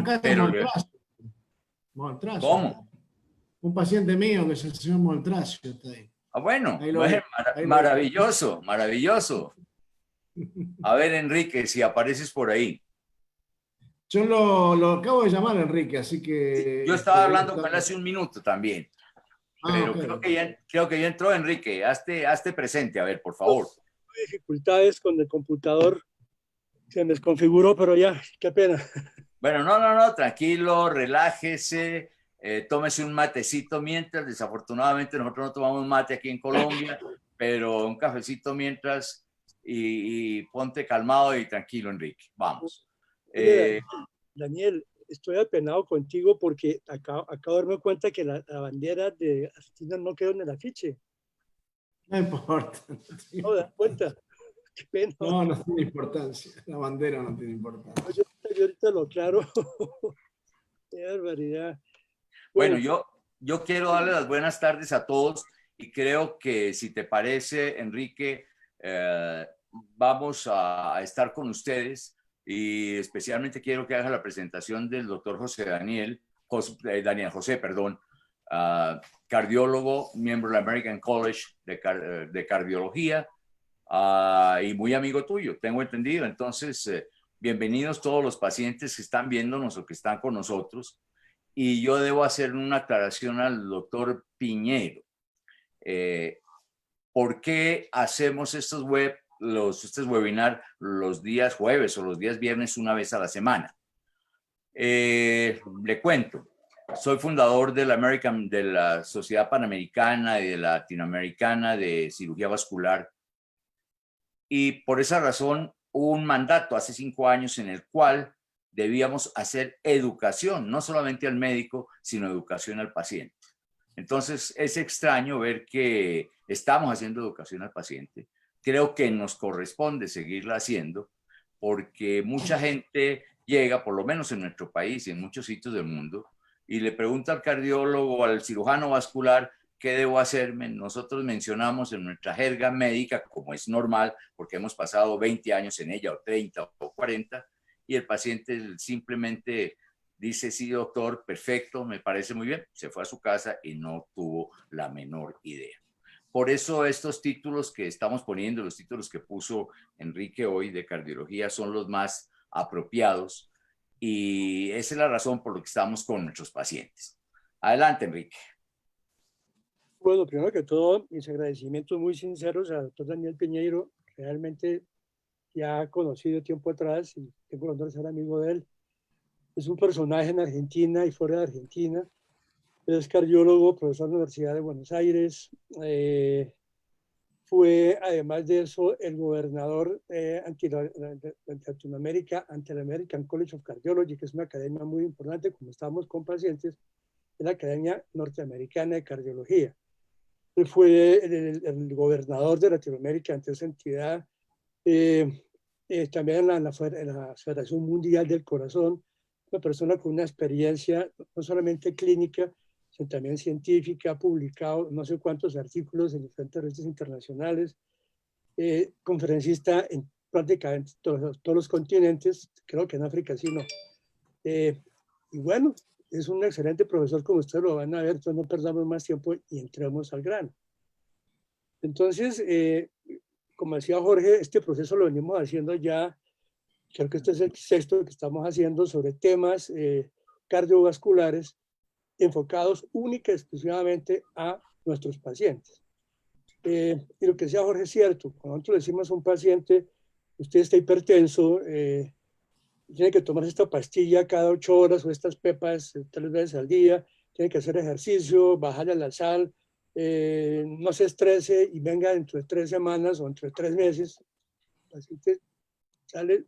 Acá está pero Moltracio. Moltracio está. ¿cómo? Un paciente mío que es el señor Moltracio está ahí. Ah, bueno, Ahí lo bueno, vi. Ahí lo vi. maravilloso, maravilloso. A ver, Enrique, si apareces por ahí. Yo lo acabo de llamar a Enrique, así que Yo estaba debe hablando estar. con él hace un minuto también, Ah, ok. pero creo que ya entró Enrique. Hazte presente, a ver, por favor. Dificultades con el computador, se me desconfiguró, pero ya, qué pena. Bueno, no, tranquilo, relájese, tómese un matecito mientras. Desafortunadamente nosotros no tomamos mate aquí en Colombia, pero un cafecito mientras y ponte calmado y tranquilo, Enrique. Vamos. Oye, Daniel, estoy apenado contigo porque acabo de darme cuenta que la bandera de Argentina no quedó en el afiche. No importa. No, ¿das cuenta? Qué pena. No, no tiene importancia. La bandera no tiene importancia. Yo ahorita lo aclaro. Qué barbaridad. Bueno, yo quiero darle las buenas tardes a todos y creo que si te parece, Enrique, vamos a estar con ustedes y especialmente quiero que haga la presentación del doctor Daniel José, perdón, cardiólogo, miembro del American College de Cardiología y muy amigo tuyo, tengo entendido. Entonces, bienvenidos todos los pacientes que están viéndonos o que están con nosotros. Y yo debo hacer una aclaración al doctor Piñero. ¿Por qué hacemos estos webinar los días jueves o los días viernes una vez a la semana? Le cuento, soy fundador de la Sociedad Panamericana y de la Latinoamericana de Cirugía Vascular y por esa razón hubo un mandato hace 5 años en el cual debíamos hacer educación, no solamente al médico, sino educación al paciente. Entonces, es extraño ver que estamos haciendo educación al paciente. Creo que nos corresponde seguirla haciendo porque mucha gente llega, por lo menos en nuestro país y en muchos sitios del mundo, y le pregunta al cardiólogo o al cirujano vascular, ¿qué debo hacerme? Nosotros mencionamos en nuestra jerga médica, como es normal, porque hemos pasado 20 años en ella, o 30 o 40, y el paciente simplemente dice, sí, doctor, perfecto, me parece muy bien, se fue a su casa y no tuvo la menor idea. Por eso estos títulos que estamos poniendo, los títulos que puso Enrique hoy de cardiología, son los más apropiados y esa es la razón por la que estamos con nuestros pacientes. Adelante, Enrique. Bueno, primero que todo, mis agradecimientos muy sinceros al doctor Daniel Piñeiro. Realmente ya conocido tiempo atrás y tengo el honor de ser amigo de él. Es un personaje en Argentina y fuera de Argentina. Él es cardiólogo, profesor de la Universidad de Buenos Aires. Fue, además de eso, el gobernador de Latinoamérica ante el American College of Cardiology, que es una academia muy importante, como estamos con pacientes, es la Academia Norteamericana de Cardiología. Él fue el gobernador de Latinoamérica ante esa entidad. También en la Federación Mundial del Corazón, una persona con una experiencia no solamente clínica, sino también científica, ha publicado no sé cuántos artículos en diferentes revistas internacionales, conferencista en prácticamente todos los continentes, creo que en África sí no. Y bueno, es un excelente profesor, como ustedes lo van a ver, entonces no perdamos más tiempo y entremos al grano. Entonces, como decía Jorge, este proceso lo venimos haciendo ya, creo que este es el sexto que estamos haciendo sobre temas cardiovasculares enfocados única y exclusivamente a nuestros pacientes. Y lo que decía Jorge es cierto, cuando nosotros le decimos a un paciente, usted está hipertenso, tiene que tomar esta pastilla cada 8 horas o estas pepas 3 veces al día, tiene que hacer ejercicio, bajarle la sal, no se estrese y venga dentro de 3 semanas o dentro de 3 meses, el paciente sale,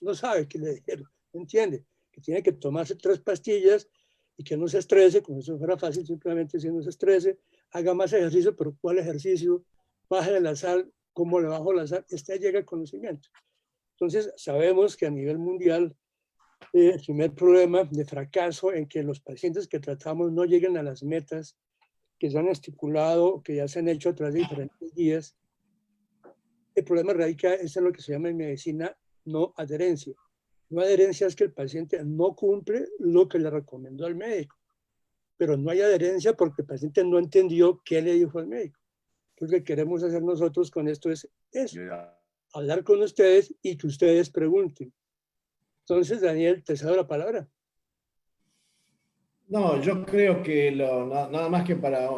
no sabe qué le dijeron, no entiende, que tiene que tomarse 3 pastillas y que no se estrese, como si fuera fácil, simplemente si no se estrese, haga más ejercicio, pero ¿cuál ejercicio? Bájale la sal, ¿cómo le bajo la sal? Llega el conocimiento. Entonces, sabemos que a nivel mundial, el primer problema de fracaso en que los pacientes que tratamos no lleguen a las metas que se han estipulado, que ya se han hecho a través de diferentes guías, el problema radica en lo que se llama en medicina no adherencia. No adherencia es que el paciente no cumple lo que le recomendó el médico, pero no hay adherencia porque el paciente no entendió qué le dijo el médico. Lo que queremos hacer nosotros con esto es eso, hablar con ustedes y que ustedes pregunten. Entonces, Daniel, te cedo la palabra. No, yo creo que nada más que para...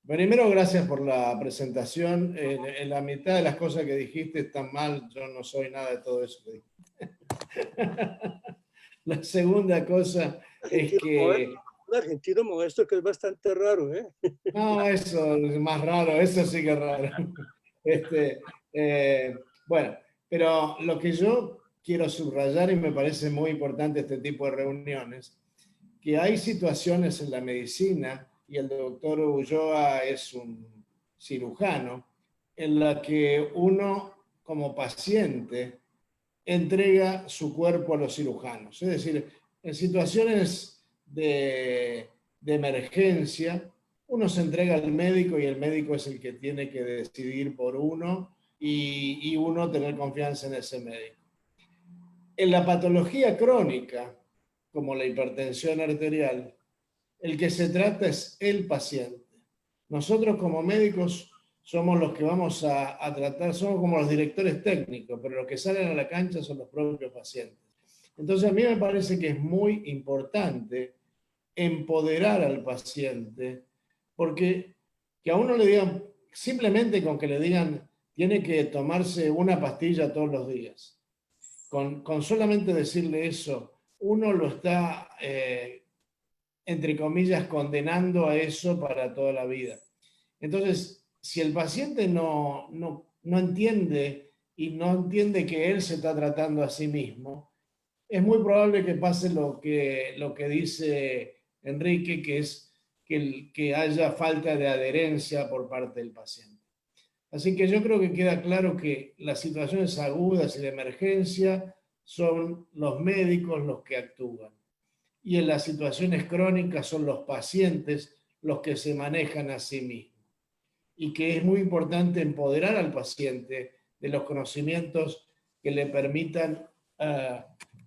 primero, gracias por la presentación. En la mitad de las cosas que dijiste están mal. Yo no soy nada de todo eso que dijiste. La segunda cosa es que... Un argentino modesto que es bastante raro, ¿eh? No, eso es más raro. Eso sí que es raro. Bueno, pero lo que yo quiero subrayar y me parece muy importante este tipo de reuniones, que hay situaciones en la medicina, y el doctor Ulloa es un cirujano, en la que uno como paciente entrega su cuerpo a los cirujanos. Es decir, en situaciones de emergencia, uno se entrega al médico y el médico es el que tiene que decidir por uno y uno tener confianza en ese médico. En la patología crónica, como la hipertensión arterial, el que se trata es el paciente. Nosotros como médicos somos los que vamos a tratar, somos como los directores técnicos, pero los que salen a la cancha son los propios pacientes. Entonces a mí me parece que es muy importante empoderar al paciente, porque que a uno le digan, simplemente con que le digan, tiene que tomarse una pastilla todos los días. Con solamente decirle eso, uno lo está, entre comillas, condenando a eso para toda la vida. Entonces, si el paciente no entiende y no entiende que él se está tratando a sí mismo, es muy probable que pase lo que dice Enrique, que es que haya falta de adherencia por parte del paciente. Así que yo creo que queda claro que las situaciones agudas y de emergencia son los médicos los que actúan. Y en las situaciones crónicas son los pacientes los que se manejan a sí mismos. Y que es muy importante empoderar al paciente de los conocimientos que le permitan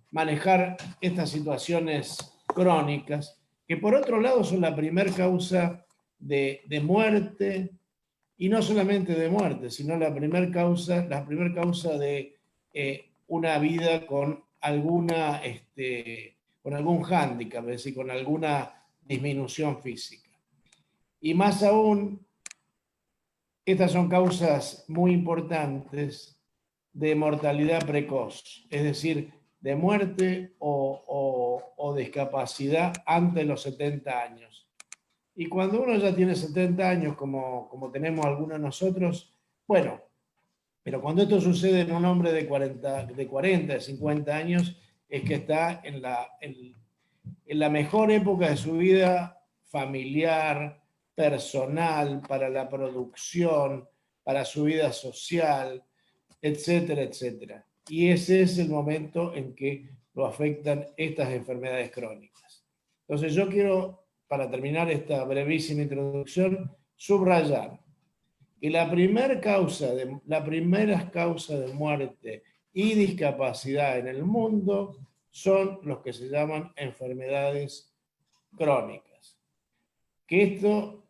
manejar estas situaciones crónicas, que por otro lado son la primera causa de muerte, y no solamente de muerte, sino la primera causa de una vida con alguna, con algún hándicap, es decir, con alguna disminución física. Y más aún, estas son causas muy importantes de mortalidad precoz, es decir, de muerte o discapacidad antes de los 70 años. Y cuando uno ya tiene 70 años, como tenemos algunos nosotros, bueno, pero cuando esto sucede en un hombre de 40, de 50 años, es que está en la mejor época de su vida familiar, personal, para la producción, para su vida social, etcétera, etcétera. Y ese es el momento en que lo afectan estas enfermedades crónicas. Entonces yo quiero, para terminar esta brevísima introducción, subrayar que las primeras causas de muerte y discapacidad en el mundo son los que se llaman enfermedades crónicas. Que esto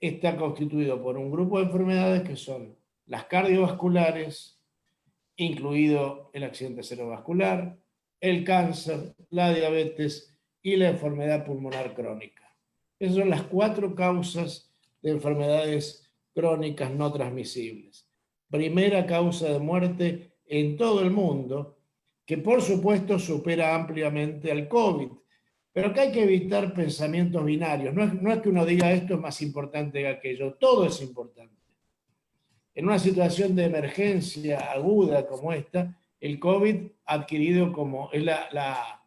está constituido por un grupo de enfermedades que son las cardiovasculares, incluido el accidente cerebrovascular, el cáncer, la diabetes y la enfermedad pulmonar crónica. Esas son las 4 causas de enfermedades crónicas no transmisibles. Primera causa de muerte en todo el mundo, que por supuesto supera ampliamente al COVID. Pero que hay que evitar pensamientos binarios. No es que uno diga esto es más importante que aquello, todo es importante. En una situación de emergencia aguda como esta, el COVID ha adquirido como es la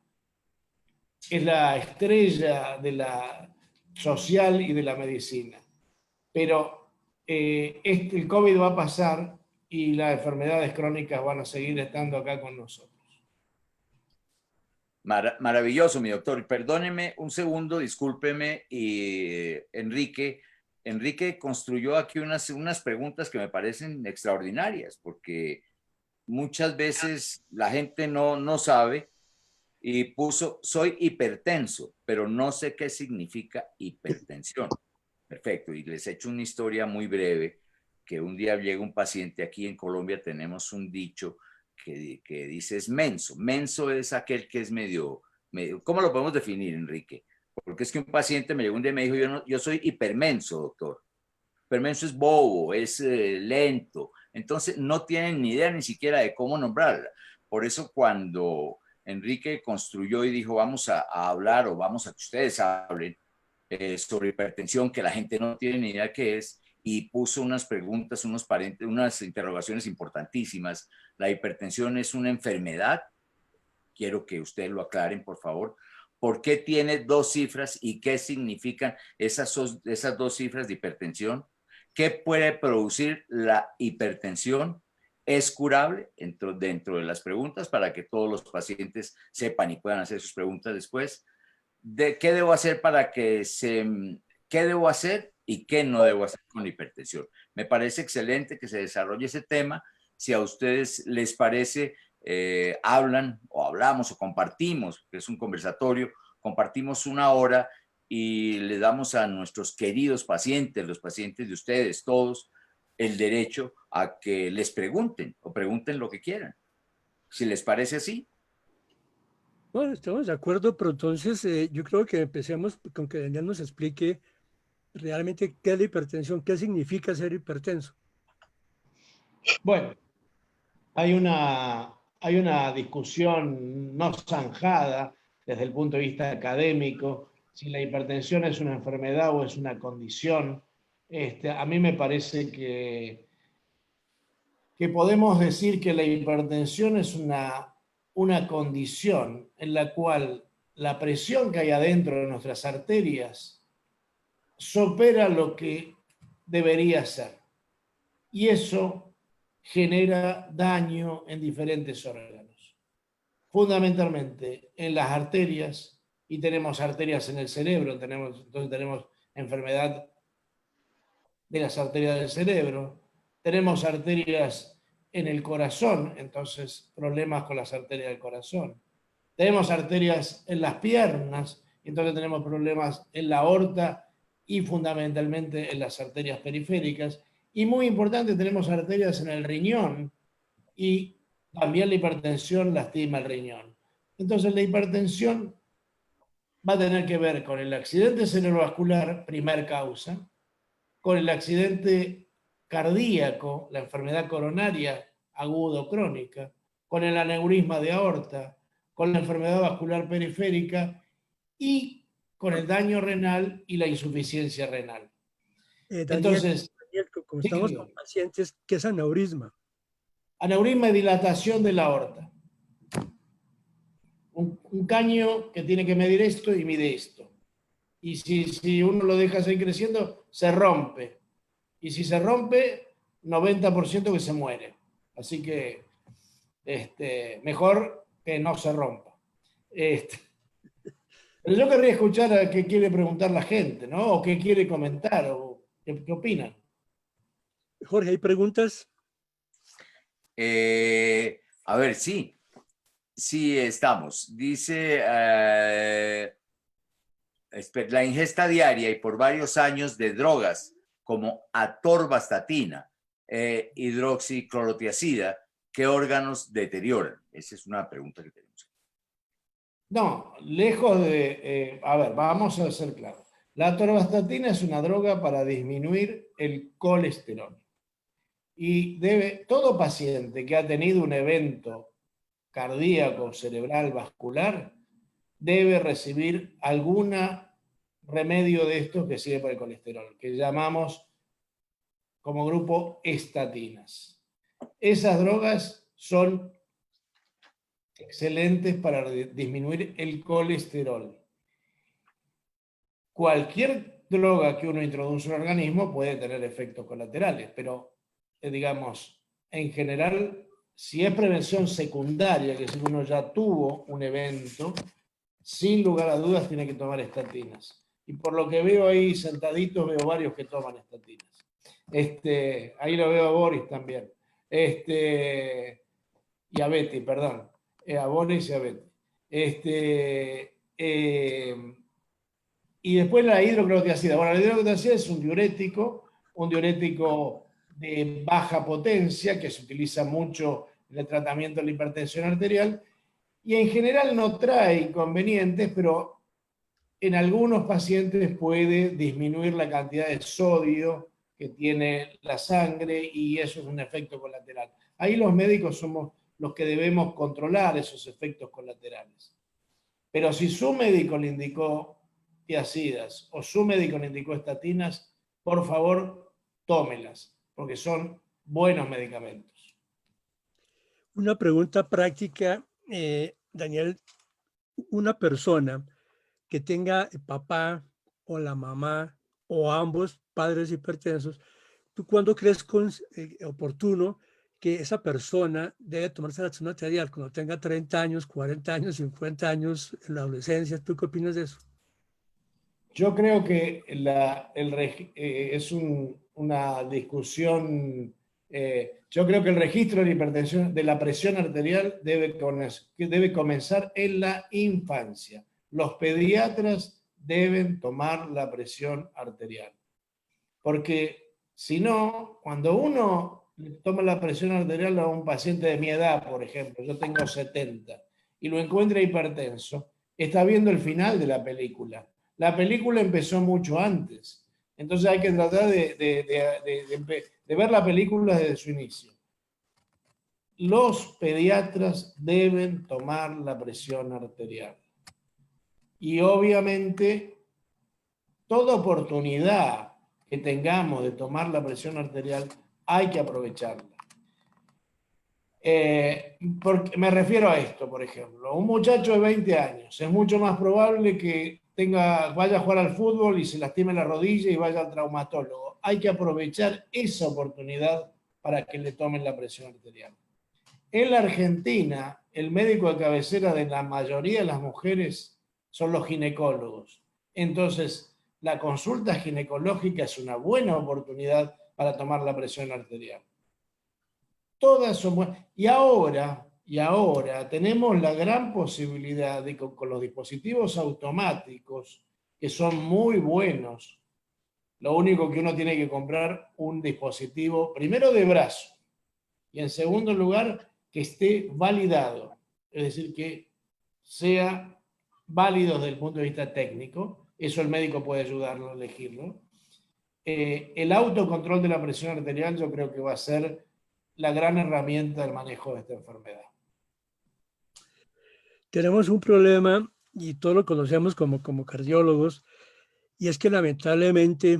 estrella de la social y de la medicina. Pero el COVID va a pasar y las enfermedades crónicas van a seguir estando acá con nosotros. Maravilloso, mi doctor. Perdóneme un segundo, discúlpeme, y Enrique construyó aquí unas preguntas que me parecen extraordinarias, porque muchas veces la gente no sabe y puso, soy hipertenso, pero no sé qué significa hipertensión. Perfecto, y les echo una historia muy breve, que un día llega un paciente, aquí en Colombia tenemos un dicho que dice es menso. Menso es aquel que es medio, ¿cómo lo podemos definir, Enrique? Porque es que un paciente me llegó un día y me dijo, yo soy hipermenso, doctor. Hipermenso es bobo, es lento, entonces no tienen ni idea ni siquiera de cómo nombrarla. Por eso cuando Enrique construyó y dijo, vamos a hablar o vamos a que ustedes hablen sobre hipertensión, que la gente no tiene ni idea qué es, y puso unas preguntas, unas interrogaciones importantísimas. ¿La hipertensión es una enfermedad? Quiero que ustedes lo aclaren, por favor. ¿Por qué tiene dos cifras y qué significan esas dos cifras de hipertensión? ¿Qué puede producir la hipertensión? ¿Es curable? Dentro de las preguntas para que todos los pacientes sepan y puedan hacer sus preguntas después. ¿Qué debo hacer qué debo hacer y qué no debo hacer con la hipertensión? Me parece excelente que se desarrolle ese tema. Si a ustedes les parece, hablan o hablamos o compartimos, que es un conversatorio, compartimos una hora y le damos a nuestros queridos pacientes, los pacientes de ustedes, todos, el derecho a que les pregunten o pregunten lo que quieran. Si les parece así. Bueno, estamos de acuerdo, pero entonces yo creo que empecemos con que Daniel nos explique realmente qué es la hipertensión, qué significa ser hipertenso. Bueno, hay una discusión no zanjada desde el punto de vista académico, si la hipertensión es una enfermedad o es una condición. A mí me parece que podemos decir que la hipertensión es una condición en la cual la presión que hay adentro de nuestras arterias supera lo que debería ser. Y eso genera daño en diferentes órganos, fundamentalmente en las arterias, y tenemos arterias en el cerebro, entonces tenemos enfermedad de las arterias del cerebro, tenemos arterias en el corazón, entonces problemas con las arterias del corazón, tenemos arterias en las piernas, entonces tenemos problemas en la aorta y fundamentalmente en las arterias periféricas, y muy importante, tenemos arterias en el riñón y también la hipertensión lastima el riñón. Entonces la hipertensión va a tener que ver con el accidente cerebrovascular, primer causa, con el accidente cardíaco, la enfermedad coronaria aguda o crónica, con el aneurisma de aorta, con la enfermedad vascular periférica y con el daño renal y la insuficiencia renal. Daniel, Entonces, como sí, estamos con pacientes, ¿qué es aneurisma? aneurisma es dilatación de la aorta. Un caño que tiene que medir esto y mide esto. Y si uno lo deja seguir creciendo, se rompe. Y si se rompe, 90% que se muere. Así que mejor que no se rompa. Pero yo querría escuchar a qué quiere preguntar la gente, ¿no? O qué quiere comentar, o qué opinan. Jorge, ¿hay preguntas? A ver, sí. Sí, estamos. Dice, la ingesta diaria y por varios años de drogas como atorvastatina, hidroxiclorotiazida, ¿qué órganos deterioran? Esa es una pregunta que tenemos. No, lejos de... a ver, vamos a ser claros. La atorvastatina es una droga para disminuir el colesterol. Y todo paciente que ha tenido un evento cardíaco, cerebral, vascular, debe recibir algún remedio de estos que sirve para el colesterol, que llamamos como grupo estatinas. Esas drogas son excelentes para disminuir el colesterol. Cualquier droga que uno introduce al organismo puede tener efectos colaterales, pero digamos, en general, si es prevención secundaria, que si uno ya tuvo un evento, sin lugar a dudas tiene que tomar estatinas. Y por lo que veo ahí sentaditos, veo varios que toman estatinas. Ahí lo veo a Boris también. y a Betty, perdón, a Boris y a Betty. Y después la hidroclorotiazida. Bueno, la hidroclorotiazida es un diurético de baja potencia que se utiliza mucho en el tratamiento de la hipertensión arterial y en general no trae inconvenientes, pero en algunos pacientes puede disminuir la cantidad de sodio que tiene la sangre y eso es un efecto colateral. Ahí los médicos somos los que debemos controlar esos efectos colaterales. Pero si su médico le indicó tiazidas o su médico le indicó estatinas, por favor, tómelas, porque son buenos medicamentos. Una pregunta práctica, Daniel. Una persona que tenga el papá o la mamá o ambos padres hipertensos, ¿tú cuándo crees oportuno que esa persona debe tomarse la acción arterial? Cuando tenga 30 años, 40 años, 50 años, en la adolescencia. ¿Tú qué opinas de eso? Yo creo que es una discusión. Yo creo que el registro de la hipertensión, de la presión arterial debe comenzar en la infancia. Los pediatras deben tomar la presión arterial. Porque si no, cuando uno toma la presión arterial a un paciente de mi edad, por ejemplo, yo tengo 70, y lo encuentra hipertenso, está viendo el final de la película. La película empezó mucho antes. Entonces hay que tratar de ver la película desde su inicio. Los pediatras deben tomar la presión arterial. Y obviamente, toda oportunidad que tengamos de tomar la presión arterial, hay que aprovecharla. Porque me refiero a esto, por ejemplo. Un muchacho de 20 años, es mucho más probable que vaya a jugar al fútbol y se lastime la rodilla y vaya al traumatólogo. Hay que aprovechar esa oportunidad para que le tomen la presión arterial. En la Argentina, el médico de cabecera de la mayoría de las mujeres son los ginecólogos. Entonces, la consulta ginecológica es una buena oportunidad para tomar la presión arterial. Todas son buenas. Y ahora tenemos la gran posibilidad de que con los dispositivos automáticos, que son muy buenos, lo único que uno tiene que comprar un dispositivo, primero de brazo, y en segundo lugar, que esté validado, es decir, que sea válido desde el punto de vista técnico, eso el médico puede ayudarlo a elegirlo. El autocontrol de la presión arterial yo creo que va a ser la gran herramienta del manejo de esta enfermedad. Tenemos un problema, y todos lo conocemos como cardiólogos, y es que lamentablemente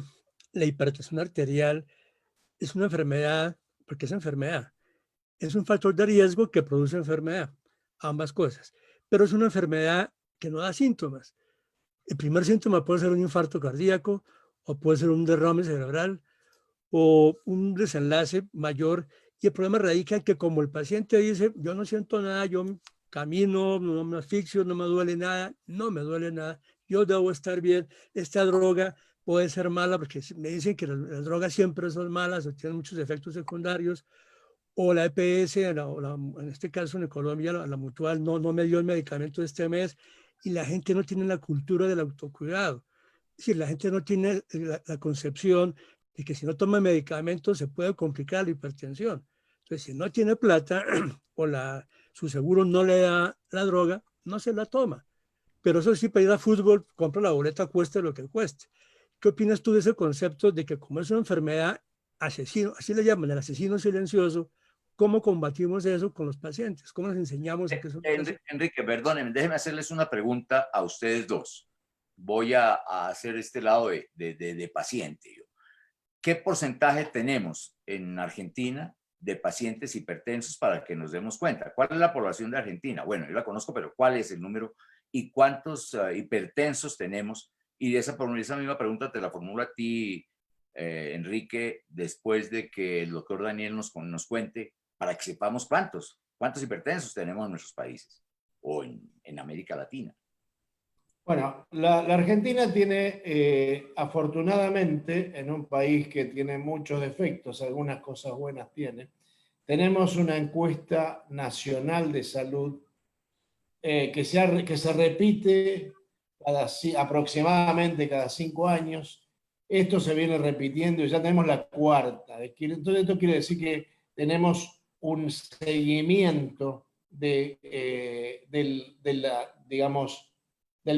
la hipertensión arterial es una enfermedad, porque es enfermedad, es un factor de riesgo que produce enfermedad, ambas cosas, pero es una enfermedad que no da síntomas. El primer síntoma puede ser un infarto cardíaco, o puede ser un derrame cerebral, o un desenlace mayor, y el problema radica en que como el paciente dice, yo no siento nada, yo camino, no me asfixio, no me duele nada, no me duele nada, yo debo estar bien, esta droga puede ser mala, porque me dicen que las drogas siempre son malas o tienen muchos efectos secundarios, o la EPS, en este caso en Colombia, la Mutual no me dio el medicamento este mes, y la gente no tiene la cultura del autocuidado. Es decir, la gente no tiene la concepción de que si no toma medicamentos se puede complicar la hipertensión. Entonces, si no tiene plata o su seguro no le da la droga, no se la toma. Pero eso sí, para ir a fútbol, compra la boleta, cueste lo que cueste. ¿Qué opinas tú de ese concepto de que como es una enfermedad asesino, así le llaman, el asesino silencioso, cómo combatimos eso con los pacientes? ¿Cómo les enseñamos a que eso? Enrique, perdónenme, déjenme hacerles una pregunta a ustedes dos. Voy a hacer este lado de paciente. ¿Qué porcentaje tenemos en Argentina de pacientes hipertensos para que nos demos cuenta? ¿Cuál es la población de Argentina? Bueno, yo la conozco, pero ¿cuál es el número y cuántos hipertensos tenemos? Y esa misma pregunta te la formulo a ti, Enrique, después de que el doctor Daniel nos cuente, para que sepamos cuántos hipertensos tenemos en nuestros países o en América Latina. Bueno, la Argentina tiene, afortunadamente, en un país que tiene muchos defectos, algunas cosas buenas tiene tenemos una encuesta nacional de salud que se repite aproximadamente cada 5 años. Esto se viene repitiendo y ya tenemos la cuarta. Entonces esto quiere decir que tenemos un seguimiento del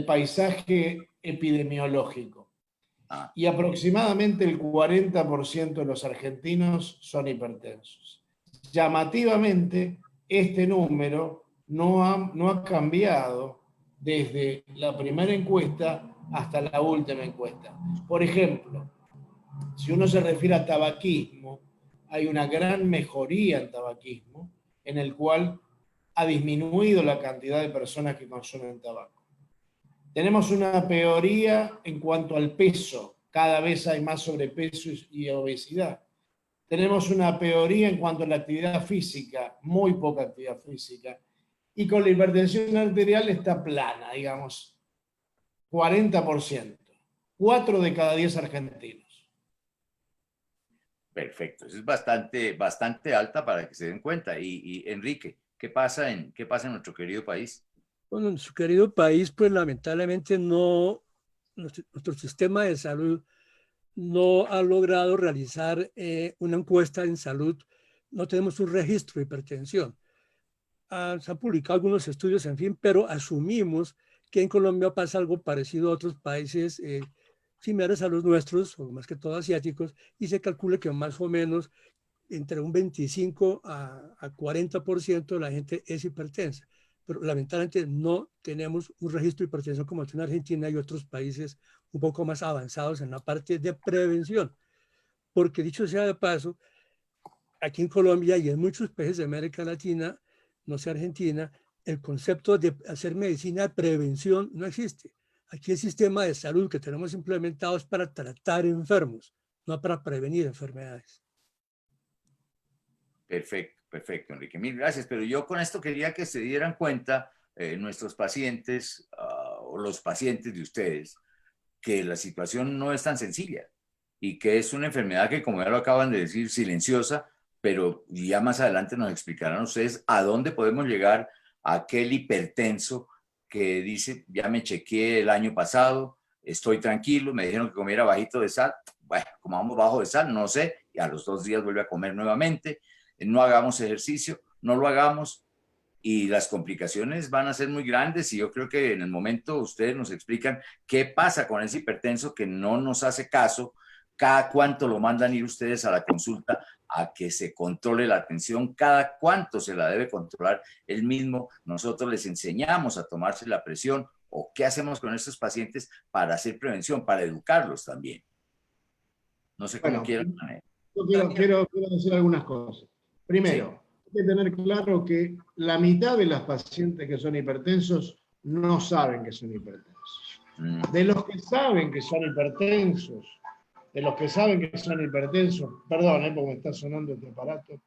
paisaje epidemiológico. Y aproximadamente el 40% de los argentinos son hipertensos. Llamativamente, este número no ha cambiado desde la primera encuesta hasta la última encuesta. Por ejemplo, si uno se refiere a tabaquismo, hay una gran mejoría en tabaquismo, en el cual ha disminuido la cantidad de personas que consumen tabaco. Tenemos una peoría en cuanto al peso, cada vez hay más sobrepeso y obesidad. Tenemos una peoría en cuanto a la actividad física, muy poca actividad física, y con la hipertensión arterial está plana, digamos, 40%, 4 de cada 10 argentinos. Perfecto, eso es bastante alta para que se den cuenta. Y Enrique, ¿qué pasa en nuestro querido país? Bueno, en su querido país, pues lamentablemente nuestro sistema de salud no ha logrado realizar una encuesta en salud. No tenemos un registro de hipertensión. Se han publicado algunos estudios, en fin, pero asumimos que en Colombia pasa algo parecido a otros países similares a los nuestros, o más que todo asiáticos, y se calcula que más o menos entre un 25 a 40% de la gente es hipertensa. Pero lamentablemente no tenemos un registro de hipertensión como en Argentina y otros países un poco más avanzados en la parte de prevención. Porque dicho sea de paso, aquí en Colombia y en muchos países de América Latina, no sé Argentina, el concepto de hacer medicina de prevención no existe. Aquí el sistema de salud que tenemos implementado es para tratar enfermos, no para prevenir enfermedades. Perfecto, Enrique. Mil gracias. Pero yo con esto quería que se dieran cuenta nuestros pacientes o los pacientes de ustedes que la situación no es tan sencilla y que es una enfermedad que, como ya lo acaban de decir, silenciosa, pero ya más adelante nos explicarán ustedes a dónde podemos llegar a aquel hipertenso que dice, ya me chequeé el año pasado, estoy tranquilo, me dijeron que comiera bajito de sal, bueno, comamos bajo de sal, no sé, y a los 2 días vuelve a comer nuevamente, no hagamos ejercicio, no lo hagamos, y las complicaciones van a ser muy grandes, y yo creo que en el momento ustedes nos explican qué pasa con ese hipertenso que no nos hace caso, cada cuánto lo mandan ir ustedes a la consulta a que se controle la tensión, cada cuánto se la debe controlar él mismo. Nosotros les enseñamos a tomarse la presión, o qué hacemos con estos pacientes para hacer prevención, para educarlos también. No sé cómo quieran. Yo quiero decir algunas cosas. Primero, hay que tener claro que la mitad de las pacientes que son hipertensos no saben que son hipertensos. De los que saben que son hipertensos, perdón, porque me está sonando este aparato,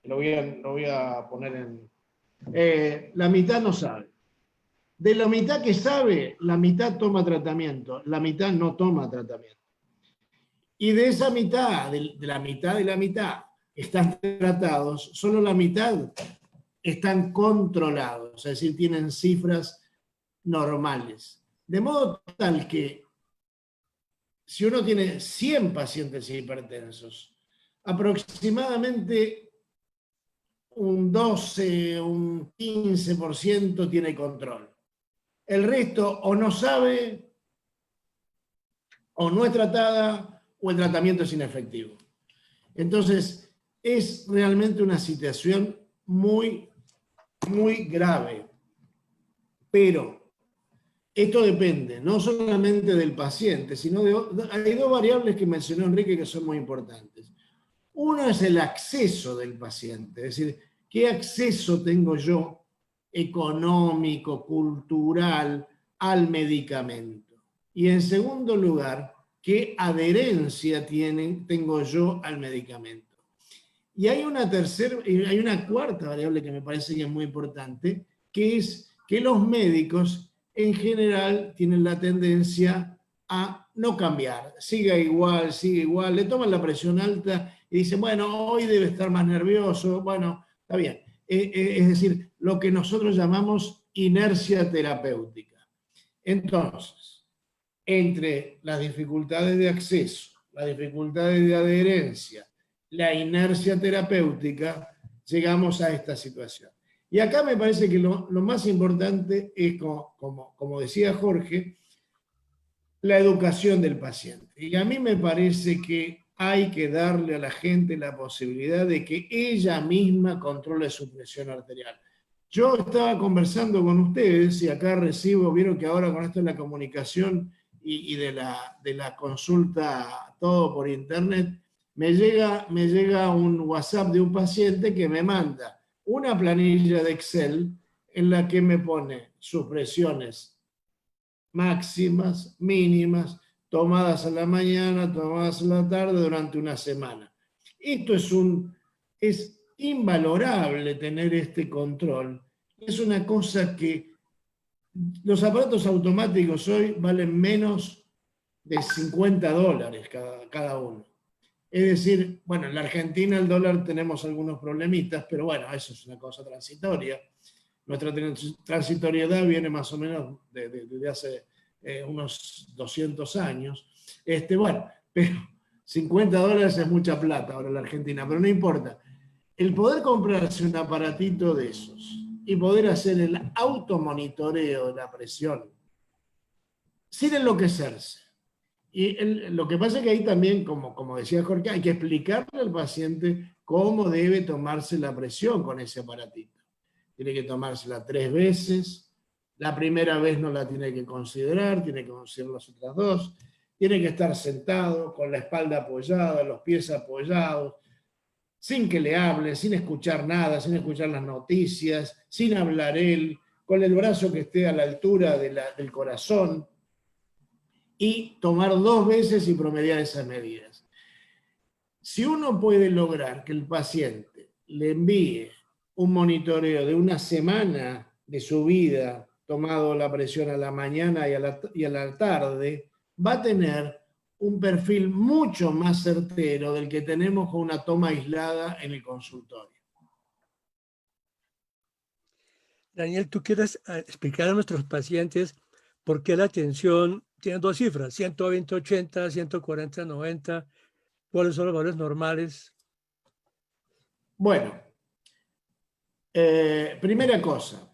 lo voy a poner en... la mitad no sabe. De la mitad que sabe, la mitad toma tratamiento, la mitad no toma tratamiento. Y de esa mitad, de la mitad están tratados, solo la mitad están controlados, es decir, tienen cifras normales. De modo tal que si uno tiene 100 pacientes hipertensos, aproximadamente un 12, un 15% tiene control. El resto o no sabe, o no es tratada, o el tratamiento es inefectivo. Entonces, es realmente una situación muy, muy grave. Pero esto depende no solamente del paciente, sino hay 2 variables que mencionó Enrique que son muy importantes. Uno es el acceso del paciente, es decir, ¿qué acceso tengo yo económico, cultural, al medicamento? Y en segundo lugar, ¿qué adherencia tengo yo al medicamento? Y hay una cuarta variable que me parece que es muy importante, que es que los médicos en general tienen la tendencia a no cambiar, sigue igual, le toman la presión alta y dice, bueno, hoy debe estar más nervioso, bueno, está bien. Es decir, lo que nosotros llamamos inercia terapéutica. Entonces, entre las dificultades de acceso, las dificultades de adherencia, la inercia terapéutica, llegamos a esta situación. Y acá me parece que lo más importante es, como decía Jorge, la educación del paciente. Y a mí me parece que hay que darle a la gente la posibilidad de que ella misma controle su presión arterial. Yo estaba conversando con ustedes y acá recibo, vieron que ahora con esto de la comunicación y de la consulta todo por internet, me llega un WhatsApp de un paciente que me manda una planilla de Excel en la que me pone sus presiones máximas, mínimas, tomadas a la mañana, tomadas a la tarde durante una semana. Esto es invalorable tener este control. Es una cosa que los aparatos automáticos hoy valen menos de $50 cada uno. Es decir, bueno, en la Argentina el dólar tenemos algunos problemitas, pero bueno, eso es una cosa transitoria. Nuestra transitoriedad viene más o menos desde hace unos 200 años. Bueno, pero $50 es mucha plata ahora en la Argentina, pero no importa. El poder comprarse un aparatito de esos y poder hacer el automonitoreo de la presión sin enloquecerse. Y lo que pasa es que ahí también, como decía Jorge, hay que explicarle al paciente cómo debe tomarse la presión con ese aparatito. Tiene que tomársela 3 veces, la primera vez no la tiene que considerar, tiene que considerar las otras 2, tiene que estar sentado, con la espalda apoyada, los pies apoyados, sin que le hable, sin escuchar nada, sin escuchar las noticias, sin hablar él, con el brazo que esté a la altura del corazón, y tomar 2 veces y promediar esas medidas. Si uno puede lograr que el paciente le envíe un monitoreo de una semana de su vida, tomado la presión a la mañana y a la tarde, va a tener un perfil mucho más certero del que tenemos con una toma aislada en el consultorio. Daniel, ¿tú quieres explicar a nuestros pacientes por qué la tensión tiene 2 cifras, 120/80, 140/90? ¿Cuáles son los valores normales? Bueno, primera cosa,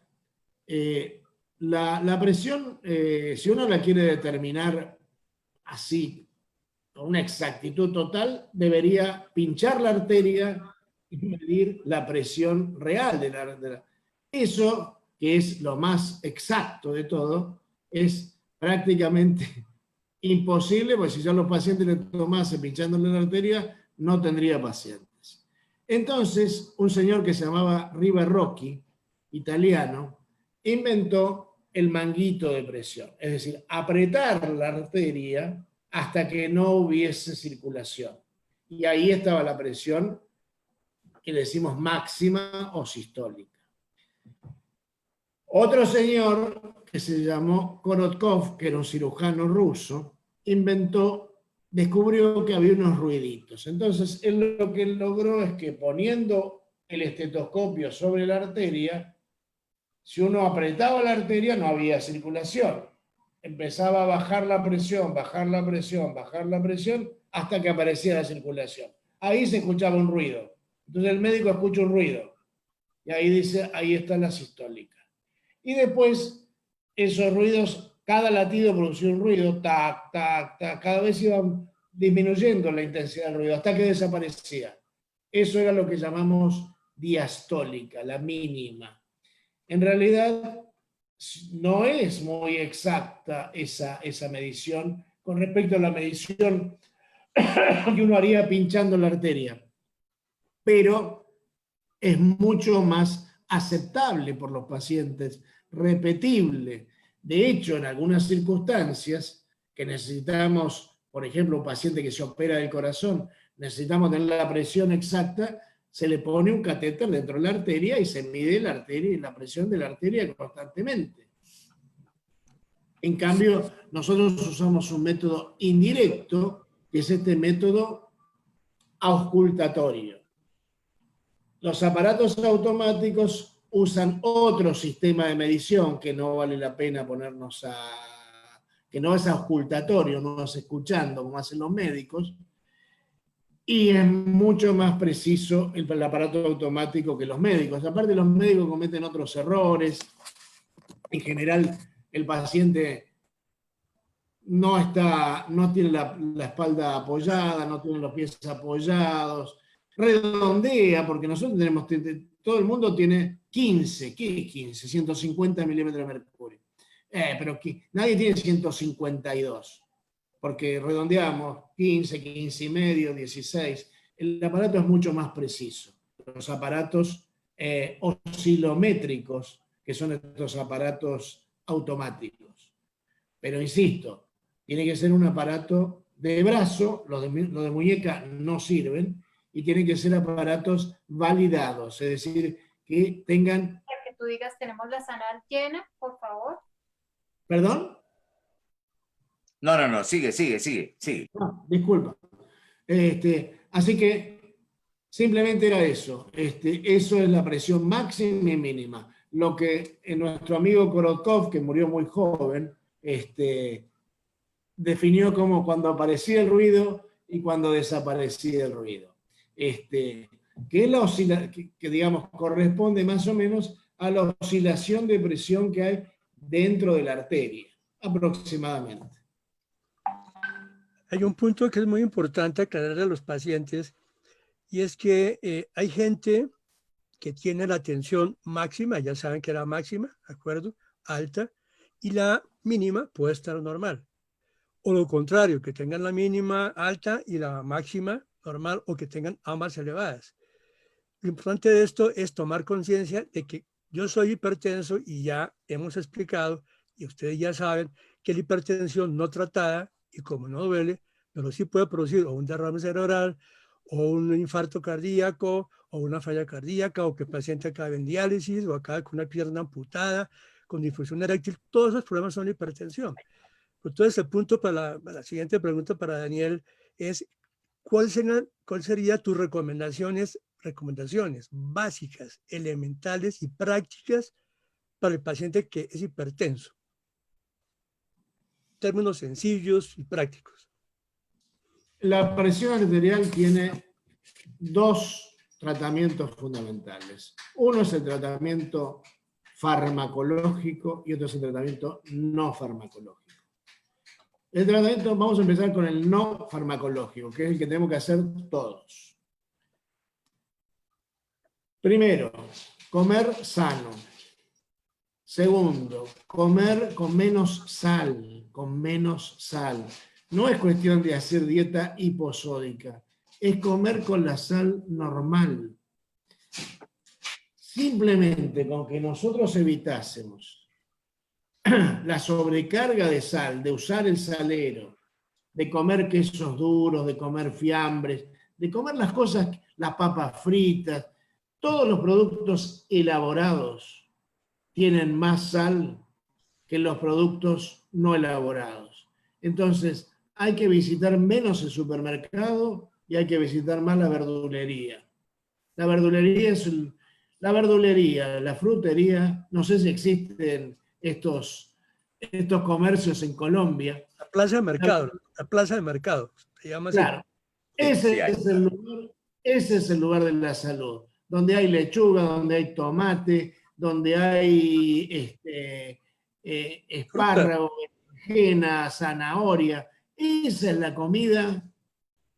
la presión, si uno la quiere determinar así, con una exactitud total, debería pinchar la arteria y medir la presión real de la arteria. Eso, que es lo más exacto de todo, es prácticamente imposible, porque si yo a los pacientes le tomase pinchándole la arteria, no tendría pacientes. Entonces, un señor que se llamaba Riva Rocchi, italiano, inventó el manguito de presión, es decir, apretar la arteria hasta que no hubiese circulación. Y ahí estaba la presión que le decimos máxima o sistólica. Otro señor que se llamó Korotkov, que era un cirujano ruso, descubrió que había unos ruiditos. Entonces, él lo que logró es que poniendo el estetoscopio sobre la arteria, si uno apretaba la arteria no había circulación. Empezaba a bajar la presión, bajar la presión, bajar la presión, hasta que aparecía la circulación. Ahí se escuchaba un ruido. Entonces el médico escucha un ruido. Y ahí dice, ahí está la sistólica. Y después, esos ruidos, cada latido producía un ruido, tac, tac, tac, cada vez iban disminuyendo la intensidad del ruido, hasta que desaparecía. Eso era lo que llamamos diastólica, la mínima. En realidad, no es muy exacta esa medición con respecto a la medición que uno haría pinchando la arteria, pero es mucho más aceptable por los pacientes, repetible. De hecho, en algunas circunstancias que necesitamos, por ejemplo, un paciente que se opera del corazón, necesitamos tener la presión exacta, se le pone un catéter dentro de la arteria y se mide la arteria y la presión de la arteria constantemente. En cambio, nosotros usamos un método indirecto, que es este método auscultatorio. Los aparatos automáticos usan otro sistema de medición que no vale la pena ponernos que no es auscultatorio, no es escuchando como hacen los médicos, y es mucho más preciso el aparato automático que los médicos. Aparte, los médicos cometen otros errores. En general, el paciente no tiene la espalda apoyada, no tiene los pies apoyados, redondea, porque nosotros tenemos, todo el mundo tiene 15, ¿qué es 15? 150 milímetros de mercurio. Pero nadie tiene 152, porque redondeamos 15, 15 y medio, 16. El aparato es mucho más preciso. Los aparatos oscilométricos, que son estos aparatos automáticos. Pero insisto, tiene que ser un aparato de brazo, los de muñeca no sirven, y tienen que ser aparatos validados, es decir, que tengan... Para que tú digas, tenemos la sala llena, por favor. ¿Perdón? No, sigue. No, disculpa. Así que simplemente era eso. Eso es la presión máxima y mínima. Lo que nuestro amigo Korotkov, que murió muy joven, definió como cuando aparecía el ruido y cuando desaparecía el ruido. Que digamos, corresponde más o menos a la oscilación de presión que hay dentro de la arteria, aproximadamente. Hay un punto que es muy importante aclarar a los pacientes, y es que hay gente que tiene la tensión máxima, ya saben que la máxima, ¿de acuerdo? Alta, y la mínima puede estar normal. O lo contrario, que tengan la mínima alta y la máxima normal, o que tengan ambas elevadas. Lo importante de esto es tomar conciencia de que yo soy hipertenso y ya hemos explicado, y ustedes ya saben, que la hipertensión no tratada, y como no duele, pero sí puede producir o un derrame cerebral, o un infarto cardíaco, o una falla cardíaca, o que el paciente acabe en diálisis, o acabe con una pierna amputada, con difusión eréctil. Todos esos problemas son hipertensión. Entonces, el punto para la siguiente pregunta para Daniel es, ¿cuál sería tus recomendaciones básicas, elementales y prácticas para el paciente que es hipertenso? Términos sencillos y prácticos. La presión arterial tiene dos tratamientos fundamentales. Uno es el tratamiento farmacológico y otro es el tratamiento no farmacológico. El tratamiento, vamos a empezar con el no farmacológico, que es el que tenemos que hacer todos. Primero, comer sano. Segundo, comer con menos sal, No es cuestión de hacer dieta hiposódica, es comer con la sal normal. Simplemente con que nosotros evitásemos la sobrecarga de sal, de usar el salero, de comer quesos duros, de comer fiambres, de comer las cosas, las papas fritas, todos los productos elaborados tienen más sal que los productos no elaborados. Entonces, hay que visitar menos el supermercado y hay que visitar más la verdulería. La verdulería, la frutería, no sé si existen estos comercios en Colombia. La plaza de mercado, se llama así. Claro, ese es el lugar de la salud, donde hay lechuga, donde hay tomate, donde hay espárrago, berenjena, zanahoria. Esa es la comida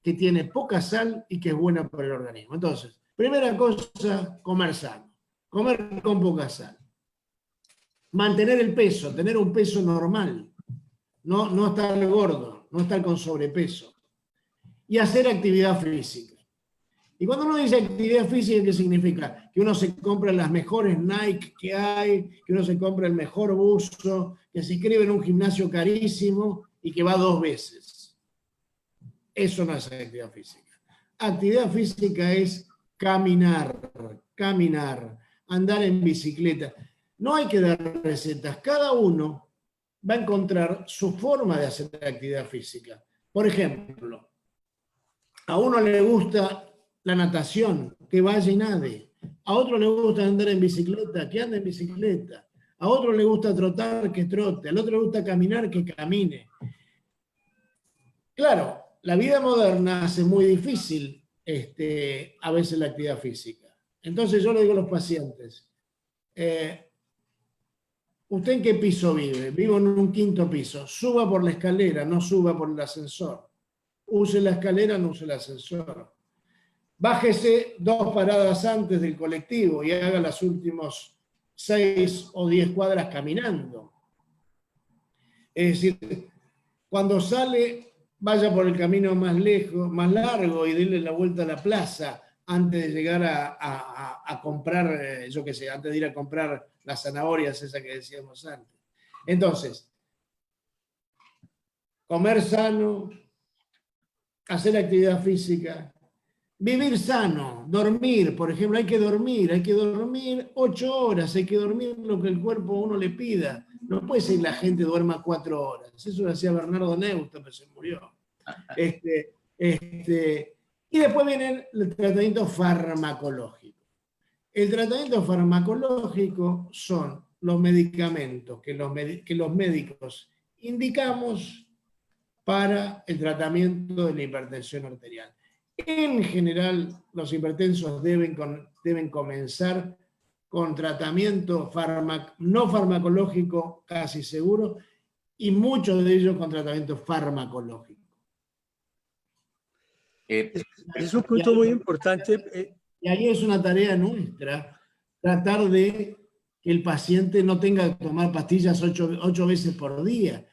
que tiene poca sal y que es buena para el organismo. Entonces, primera cosa, comer sano, comer con poca sal. Mantener el peso, tener un peso normal, no estar gordo, no estar con sobrepeso. Y hacer actividad física. Y cuando uno dice actividad física, ¿qué significa? Que uno se compra las mejores Nike que hay, que uno se compra el mejor buzo, que se inscribe en un gimnasio carísimo y que va 2 veces. Eso no es actividad física. Actividad física es caminar, andar en bicicleta. No hay que dar recetas. Cada uno va a encontrar su forma de hacer actividad física. Por ejemplo, A uno le gusta la natación, que vaya y nade. A otro le gusta andar en bicicleta, que ande en bicicleta. A otro le gusta trotar, que trote. Al otro le gusta caminar, que camine. Claro, la vida moderna hace muy difícil a veces la actividad física. Entonces yo le digo a los pacientes, ¿usted en qué piso vive? Vivo en un 5º piso. Suba por la escalera, no suba por el ascensor. Use la escalera, no use el ascensor. Bájese 2 paradas antes del colectivo y haga las últimas 6 o 10 cuadras caminando. Es decir, cuando sale, vaya por el camino más lejos, más largo y déle la vuelta a la plaza antes de llegar a comprar, yo qué sé, antes de ir a comprar las zanahorias, esas que decíamos antes. Entonces, comer sano, hacer actividad física, vivir sano, dormir, por ejemplo, hay que dormir 8 horas, hay que dormir lo que el cuerpo a uno le pida. No puede ser que la gente duerma 4 horas. Eso lo hacía Bernardo Neustadt, pero se murió. Y después viene el tratamiento farmacológico. El tratamiento farmacológico son los medicamentos que los médicos indicamos para el tratamiento de la hipertensión arterial. En general, los hipertensos deben comenzar con tratamiento no farmacológico casi seguro y muchos de ellos con tratamiento farmacológico. Es un punto muy importante. Y ahí es una tarea nuestra tratar de que el paciente no tenga que tomar pastillas 8 veces por día.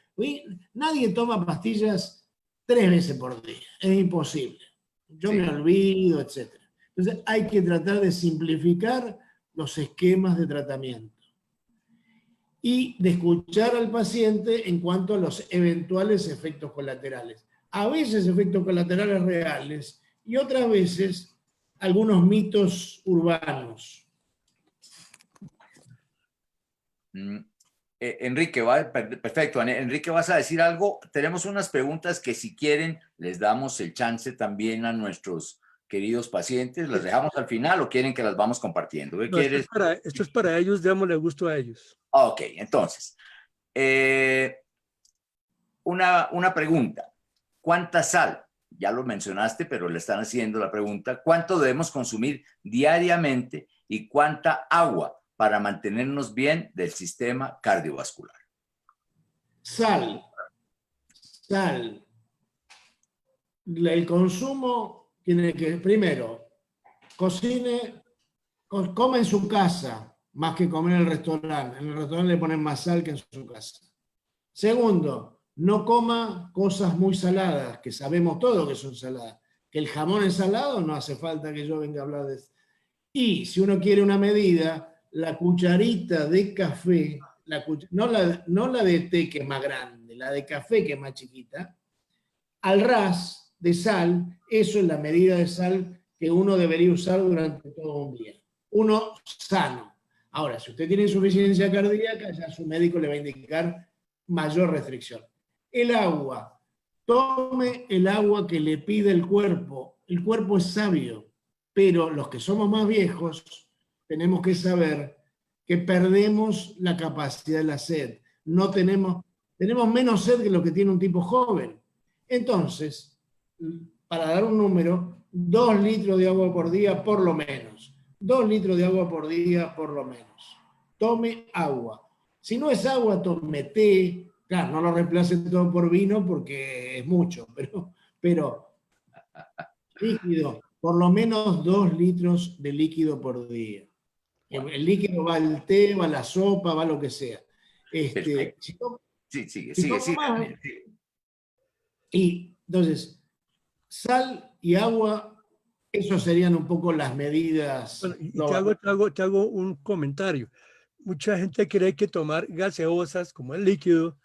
Nadie toma pastillas 3 veces por día, es imposible. Yo me olvido, etc. Entonces hay que tratar de simplificar los esquemas de tratamiento y de escuchar al paciente en cuanto a los eventuales efectos colaterales. A veces efectos colaterales reales y otras veces algunos mitos urbanos. Enrique, perfecto. Enrique, ¿vas a decir algo? Tenemos unas preguntas que si quieren les damos el chance también a nuestros queridos pacientes. ¿Las dejamos al final o quieren que las vamos compartiendo? ¿Qué quieres? Esto es para ellos, démosle gusto a ellos. Ok, entonces, una pregunta. ¿Cuánta sal? Ya lo mencionaste, pero le están haciendo la pregunta. ¿Cuánto debemos consumir diariamente y cuánta agua para mantenernos bien del sistema cardiovascular? Sal. El consumo tiene que, primero, come en su casa, más que comer en el restaurante. En el restaurante le ponen más sal que en su casa. Segundo, no coma cosas muy saladas, que sabemos todos que son saladas. Que el jamón es salado, no hace falta que yo venga a hablar de eso. Y si uno quiere una medida, la cucharita de café, no la de té que es más grande, la de café que es más chiquita, al ras de sal, eso es la medida de sal que uno debería usar durante todo un día. Uno sano. Ahora, si usted tiene insuficiencia cardíaca, ya su médico le va a indicar mayor restricción. El agua. Tome el agua que le pide el cuerpo. El cuerpo es sabio, pero los que somos más viejos tenemos que saber que perdemos la capacidad de la sed. Tenemos menos sed que lo que tiene un tipo joven. Entonces, para dar un número, 2 litros de agua por día por lo menos. 2 litros de agua por día por lo menos. Tome agua. Si no es agua, tome té. Claro, no lo reemplace todo por vino porque es mucho, pero líquido, por lo menos 2 litros de líquido por día. El líquido va al té, va a la sopa, va a lo que sea. Sigue. Y entonces, sal y agua, eso serían un poco las medidas. Bueno, y te hago un comentario. Mucha gente cree que tomar gaseosas como el líquido,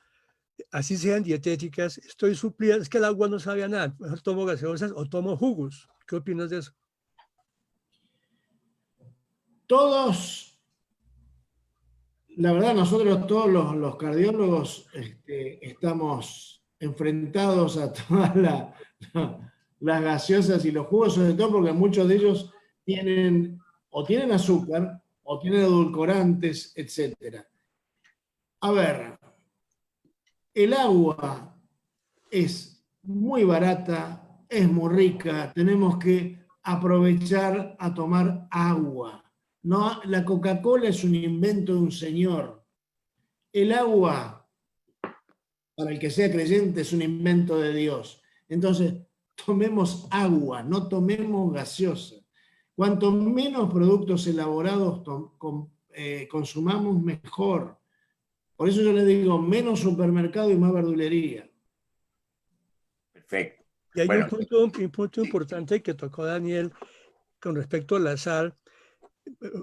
así sean dietéticas, estoy suplida, es que el agua no sabe a nada. Mejor tomo gaseosas o tomo jugos. ¿Qué opinas de eso? Todos, la verdad, nosotros todos los cardiólogos estamos enfrentados a toda las gaseosas y los jugos, sobre todo porque muchos de ellos tienen azúcar o tienen edulcorantes, etc. A ver, el agua es muy barata, es muy rica, tenemos que aprovechar a tomar agua. No, la Coca-Cola es un invento de un señor. El agua, para el que sea creyente, es un invento de Dios. Entonces, tomemos agua, no tomemos gaseosa. Cuanto menos productos elaborados consumamos, mejor. Por eso yo les digo, menos supermercado y más verdulería. Perfecto. Y hay Bueno, un punto importante que tocó Daniel con respecto a la sal.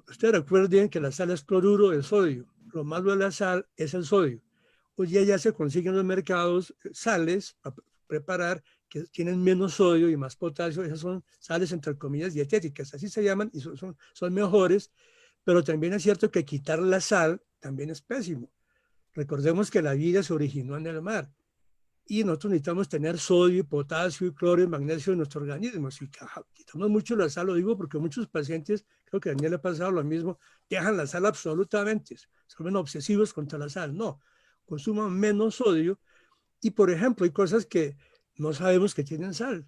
Ustedes recuerden que la sal es cloruro de sodio. Lo malo de la sal es el sodio. Hoy día ya se consiguen en los mercados sales para preparar que tienen menos sodio y más potasio. Esas son sales, entre comillas, dietéticas. Así se llaman y son mejores. Pero también es cierto que quitar la sal también es pésimo. Recordemos que la vida se originó en el mar. Y nosotros necesitamos tener sodio, potasio, cloro y magnesio en nuestro organismo. Si quitamos mucho la sal, lo digo porque muchos pacientes, creo que a Daniel le ha pasado lo mismo, dejan la sal absolutamente, se vuelven obsesivos contra la sal. No, consuman menos sodio. Y, por ejemplo, hay cosas que no sabemos que tienen sal.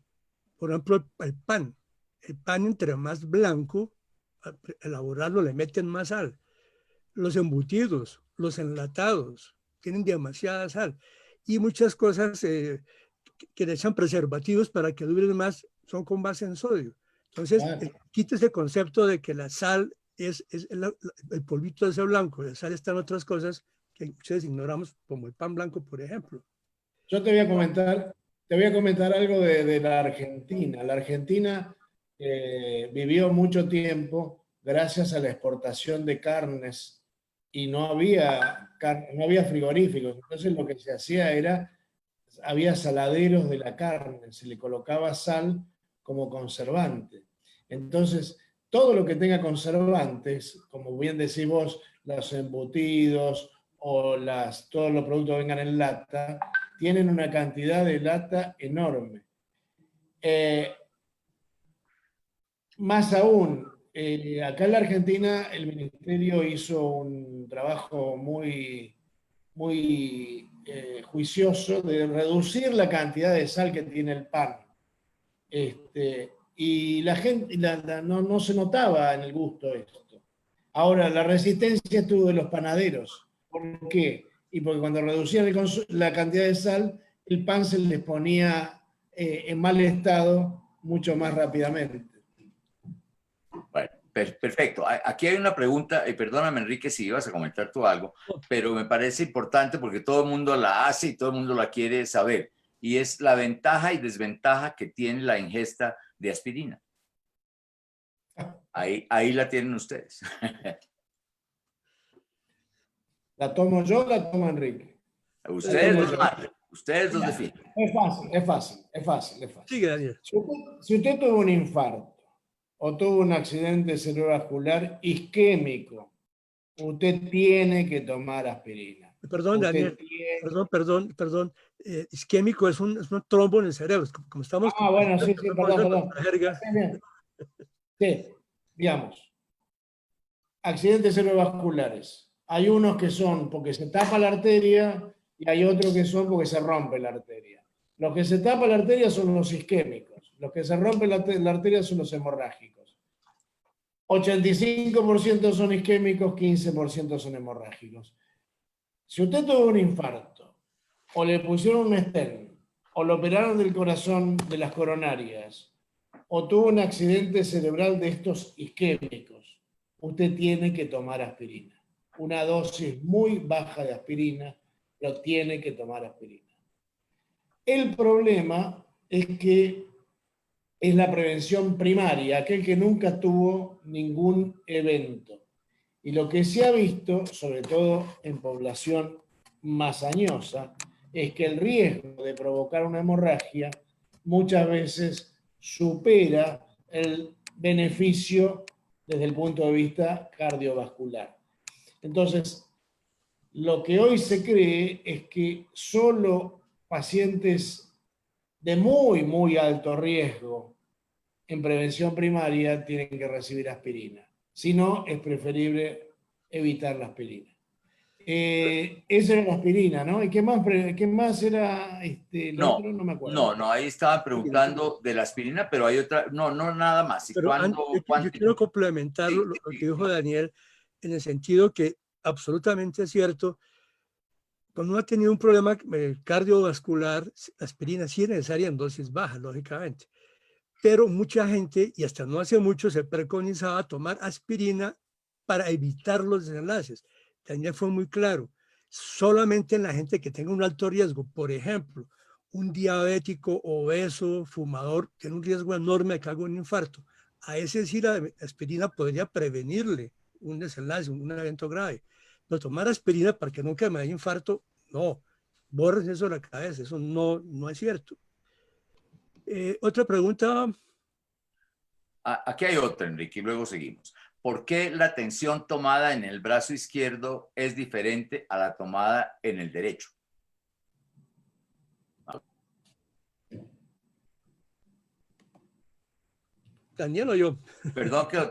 Por ejemplo, el pan. El pan, entre más blanco, al elaborarlo, le meten más sal. Los embutidos, los enlatados, tienen demasiada sal. Y muchas cosas que le echan preservativos para que duren más son con base en sodio. Entonces, Claro. quita ese concepto de que la sal es el polvito de ese blanco. La sal está en otras cosas que ustedes ignoramos, como el pan blanco, por ejemplo. Yo te voy a comentar algo de la Argentina. La Argentina vivió mucho tiempo gracias a la exportación de carnes y no había frigoríficos. Entonces lo que se hacía había saladeros de la carne, se le colocaba sal como conservante. Entonces, todo lo que tenga conservantes, como bien decís vos, los embutidos o todos los productos que vengan en lata, tienen una cantidad de lata enorme. Más aún, acá en la Argentina el ministerio hizo un trabajo muy juicioso de reducir la cantidad de sal que tiene el pan. Y la gente no se notaba en el gusto esto. Ahora, la resistencia estuvo de los panaderos. ¿Por qué? Y porque cuando reducían la cantidad de sal, el pan se les ponía en mal estado mucho más rápidamente. bueno, perfecto. Aquí hay una pregunta, y perdóname, Enrique, si ibas a comentar tú algo, pero me parece importante porque todo el mundo la hace y todo el mundo la quiere saber, y es la ventaja y desventaja que tiene la ingesta de aspirina. Ahí la tienen ustedes. ¿La tomo yo o la toma Enrique? Ustedes los definen. Es fácil. Sigue, Daniel. Si usted tuvo un infarto o tuvo un accidente cerebrovascular isquémico, usted tiene que tomar aspirina. Perdón, Daniel. Perdón. Isquémico es un trombo en el cerebro. Como estamos... Bueno, sí, perdón. Sí, digamos, accidentes cerebrovasculares. Hay unos que son porque se tapa la arteria y hay otros que son porque se rompe la arteria. Los que se tapa la arteria son los isquémicos. Los que se rompen la arteria son los hemorrágicos. 85% son isquémicos, 15% son hemorrágicos. Si usted tuvo un infarto, o le pusieron un stent, o lo operaron del corazón de las coronarias, o tuvo un accidente cerebral de estos isquémicos, usted tiene que tomar aspirina. Una dosis muy baja de aspirina, pero tiene que tomar aspirina. El problema es que es la prevención primaria, aquel que nunca tuvo ningún evento. Y lo que se ha visto, sobre todo en población más añosa, es que el riesgo de provocar una hemorragia muchas veces supera el beneficio desde el punto de vista cardiovascular. Entonces, lo que hoy se cree es que solo pacientes de muy, muy alto riesgo en prevención primaria tienen que recibir aspirina. Si no, es preferible evitar la aspirina. Esa era la aspirina, ¿no? ¿Y qué más era el No, otro? No me acuerdo. no, ahí estaban preguntando de la aspirina, pero hay otra, no, nada más. ¿Y Pero cuándo? yo quiero complementar Sí, lo que dijo Daniel, en el sentido que absolutamente es cierto. Cuando uno ha tenido un problema cardiovascular, la aspirina sí es necesaria en dosis bajas, lógicamente. Pero mucha gente, y hasta no hace mucho, se preconizaba tomar aspirina para evitar los desenlaces. Daniel fue muy claro. Solamente en la gente que tenga un alto riesgo, por ejemplo, un diabético, obeso, fumador, tiene un riesgo enorme de que haga un infarto. A ese sí la aspirina podría prevenirle un desenlace, un evento grave. Pero tomar aspirina para que nunca me dé infarto, no. Borres eso de la cabeza, eso no es cierto. Otra pregunta. Aquí hay otra, Enrique, y luego seguimos. ¿Por qué la tensión tomada en el brazo izquierdo es diferente a la tomada en el derecho? Daniel o yo. Perdón que lo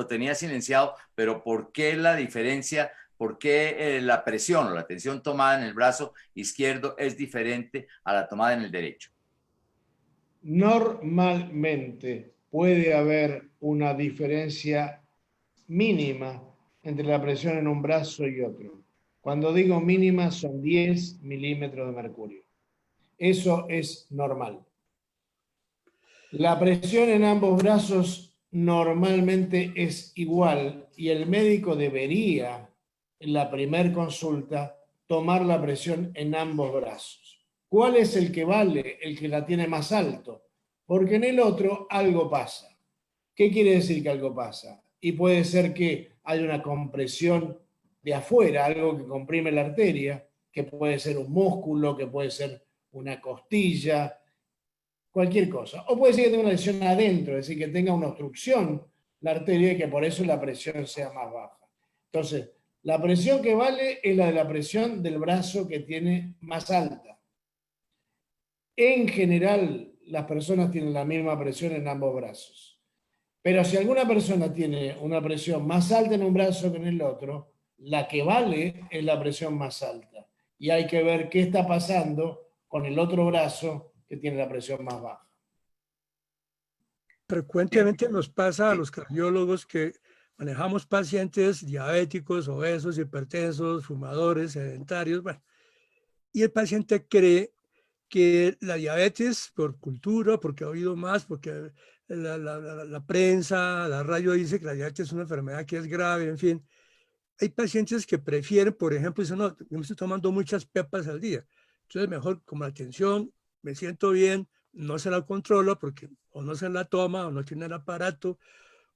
tenía silenciado, pero ¿por qué la diferencia? ¿Por qué la presión o la tensión tomada en el brazo izquierdo es diferente a la tomada en el derecho? Normalmente puede haber una diferencia mínima entre la presión en un brazo y otro. Cuando digo mínima son 10 milímetros de mercurio. Eso es normal. La presión en ambos brazos normalmente es igual y el médico debería, en la primer consulta, tomar la presión en ambos brazos. ¿Cuál es el que vale? El que la tiene más alto. Porque en el otro algo pasa. ¿Qué quiere decir que algo pasa? Y puede ser que haya una compresión de afuera, algo que comprime la arteria, que puede ser un músculo, que puede ser una costilla, cualquier cosa. O puede ser que tenga una lesión adentro, es decir, que tenga una obstrucción la arteria y que por eso la presión sea más baja. Entonces, la presión que vale es la de la presión del brazo que tiene más alta. En general, las personas tienen la misma presión en ambos brazos. Pero si alguna persona tiene una presión más alta en un brazo que en el otro, la que vale es la presión más alta. Y hay que ver qué está pasando con el otro brazo que tiene la presión más baja. Frecuentemente nos pasa a los cardiólogos que manejamos pacientes diabéticos, obesos, hipertensos, fumadores, sedentarios, bueno, y el paciente cree que la diabetes por cultura, porque ha oído más, porque la prensa, la radio dice que la diabetes es una enfermedad que es grave, en fin. Hay pacientes que prefieren, por ejemplo, dicen, no, yo me estoy tomando muchas pepas al día, entonces mejor como la tensión, me siento bien, no se la controla porque o no se la toma o no tiene el aparato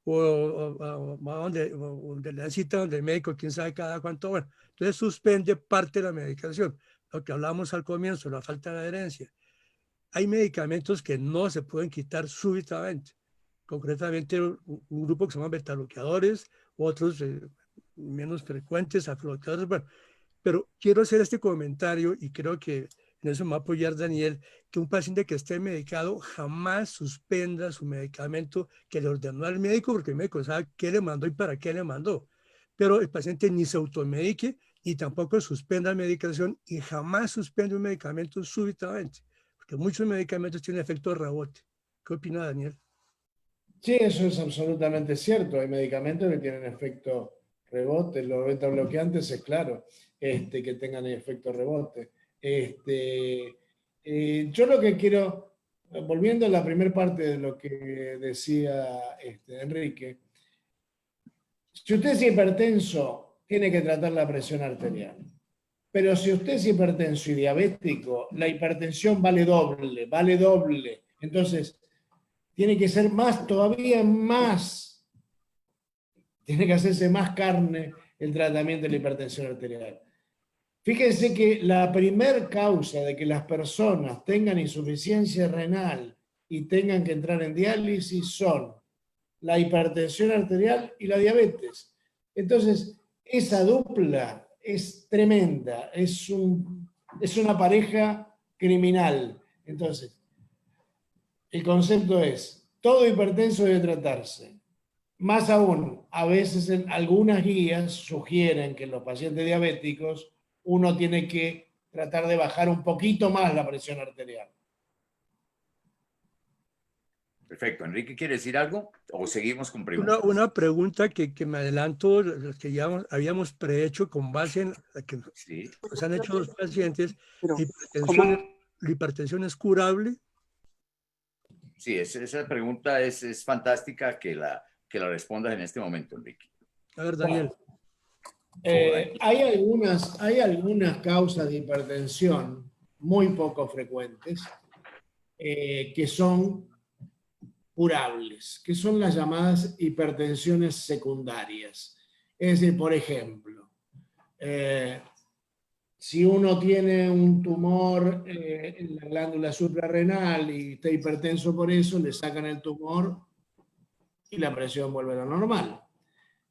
o donde le dan cita, donde el médico, quién sabe cada cuánto, bueno, entonces suspende parte de la medicación, lo que hablamos al comienzo, la falta de adherencia. Hay medicamentos que no se pueden quitar súbitamente, concretamente un grupo que se llama beta-bloqueadores, otros menos frecuentes, aflotadores, bueno, pero quiero hacer este comentario y creo que en eso me va a apoyar Daniel, que un paciente que esté medicado jamás suspenda su medicamento que le ordenó al médico, porque el médico sabe qué le mandó y para qué le mandó. Pero el paciente ni se automedique y tampoco suspenda la medicación y jamás suspende un medicamento súbitamente, porque muchos medicamentos tienen efecto de rebote. ¿Qué opina Daniel? Sí, eso es absolutamente cierto. Hay medicamentos que tienen efecto rebote. Los beta bloqueantes es claro que tengan efecto rebote. Yo lo que quiero, volviendo a la primera parte de lo que decía Enrique, si usted es hipertenso, tiene que tratar la presión arterial. Pero si usted es hipertenso y diabético, la hipertensión vale doble, vale doble. Entonces, tiene que ser más, todavía más, tiene que hacerse más carne el tratamiento de la hipertensión arterial. Fíjense que la primer causa de que las personas tengan insuficiencia renal y tengan que entrar en diálisis son la hipertensión arterial y la diabetes. Entonces, esa dupla es tremenda, es una pareja criminal. Entonces, el concepto es, todo hipertenso debe tratarse. Más aún, a veces en algunas guías sugieren que en los pacientes diabéticos uno tiene que tratar de bajar un poquito más la presión arterial. Perfecto. ¿Enrique quiere decir algo o seguimos con preguntas? Una pregunta que me adelanto, los que ya habíamos prehecho con base en la que Sí. nos han hecho los pacientes. Pero, ¿La hipertensión es curable? Sí, esa pregunta es fantástica que la respondas en este momento, Enrique. A ver, Daniel. Hay algunas causas de hipertensión muy poco frecuentes que son curables, que son las llamadas hipertensiones secundarias. Es decir, por ejemplo, si uno tiene un tumor en la glándula suprarrenal y está hipertenso por eso, le sacan el tumor y la presión vuelve a lo normal.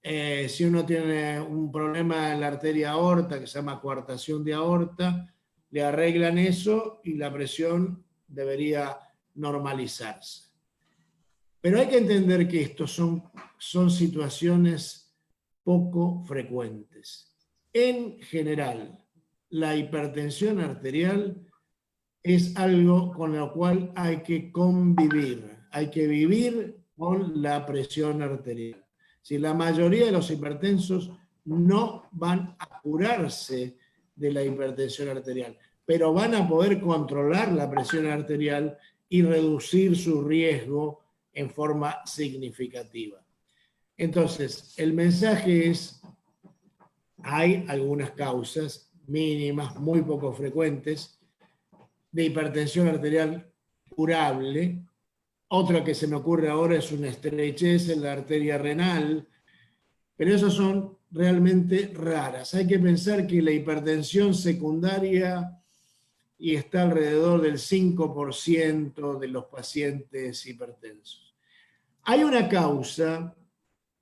Si uno tiene un problema en la arteria aorta que se llama coartación de aorta, le arreglan eso y la presión debería normalizarse. Pero hay que entender que estos son situaciones poco frecuentes. En general, la hipertensión arterial es algo con lo cual hay que convivir, hay que vivir con la presión arterial. Si la mayoría de los hipertensos no van a curarse de la hipertensión arterial, pero van a poder controlar la presión arterial y reducir su riesgo en forma significativa. Entonces, el mensaje es, hay algunas causas mínimas, muy poco frecuentes, de hipertensión arterial curable. Otra que se me ocurre ahora es una estrechez en la arteria renal, pero esas son realmente raras. Hay que pensar que la hipertensión secundaria y está alrededor del 5% de los pacientes hipertensos. Hay una causa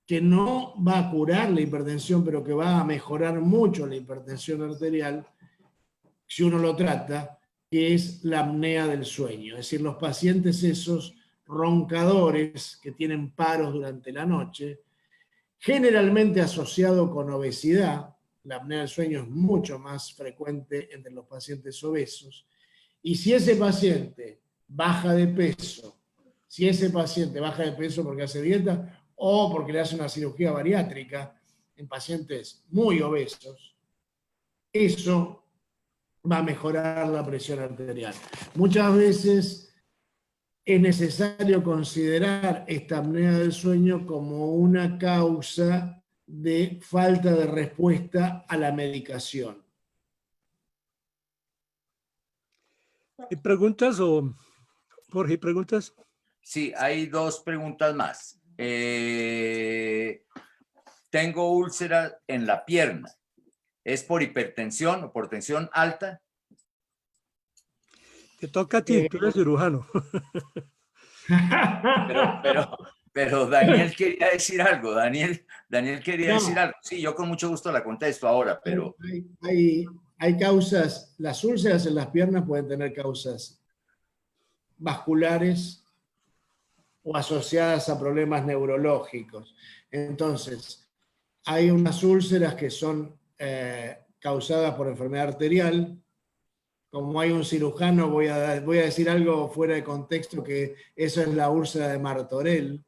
que no va a curar la hipertensión, pero que va a mejorar mucho la hipertensión arterial, si uno lo trata, que es la apnea del sueño. Es decir, los pacientes esos roncadores que tienen paros durante la noche, generalmente asociado con obesidad. La apnea del sueño es mucho más frecuente entre los pacientes obesos. Y si ese paciente baja de peso, porque hace dieta o porque le hace una cirugía bariátrica en pacientes muy obesos, eso va a mejorar la presión arterial. Muchas veces es necesario considerar esta apnea del sueño como una causa de falta de respuesta a la medicación. ¿Hay preguntas o, Jorge, hay preguntas? Sí, hay dos preguntas más. Tengo úlcera en la pierna. ¿Es por hipertensión o por tensión alta? Te toca a ti, tú eres cirujano. Pero Daniel quería decir algo. Daniel quería decir algo. Sí, yo con mucho gusto la contesto ahora, pero... Hay causas, las úlceras en las piernas pueden tener causas vasculares o asociadas a problemas neurológicos. Entonces, hay unas úlceras que son causadas por enfermedad arterial. Como hay un cirujano, voy a decir algo fuera de contexto, que eso es la úlcera de Martorell.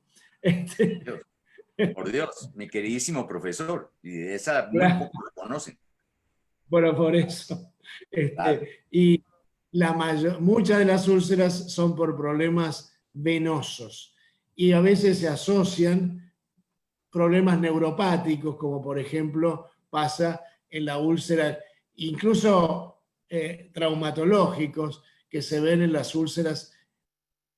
Por Dios, mi queridísimo profesor, y esa muy poco lo conocen. Bueno, por eso. Claro. Y muchas de las úlceras son por problemas venosos y a veces se asocian problemas neuropáticos, como por ejemplo pasa en la úlcera, incluso traumatológicos que se ven en las úlceras,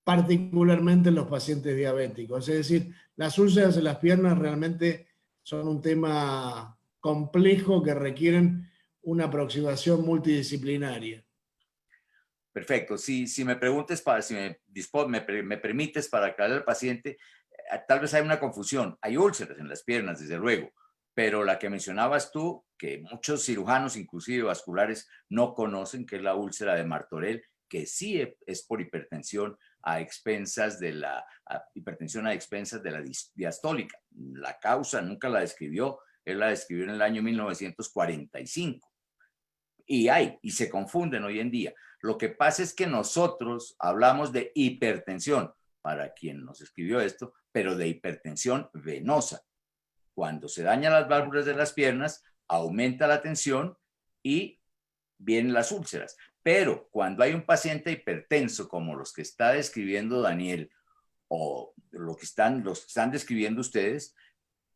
particularmente en los pacientes diabéticos. Es decir, las úlceras en las piernas realmente son un tema complejo que requieren una aproximación multidisciplinaria. Perfecto. Si me permites para aclarar al paciente, tal vez hay una confusión. Hay úlceras en las piernas, desde luego, pero la que mencionabas tú, que muchos cirujanos, inclusive vasculares, no conocen, que es la úlcera de Martorell, que sí es por hipertensión a expensas de la hipertensión a expensas de la diastólica. La causa nunca la describió, él la describió en el año 1945. Y se confunden hoy en día. Lo que pasa es que nosotros hablamos de hipertensión, para quien nos escribió esto, pero de hipertensión venosa. Cuando se dañan las válvulas de las piernas, aumenta la tensión y vienen las úlceras. Pero cuando hay un paciente hipertenso, como los que está describiendo Daniel, o los que están describiendo ustedes,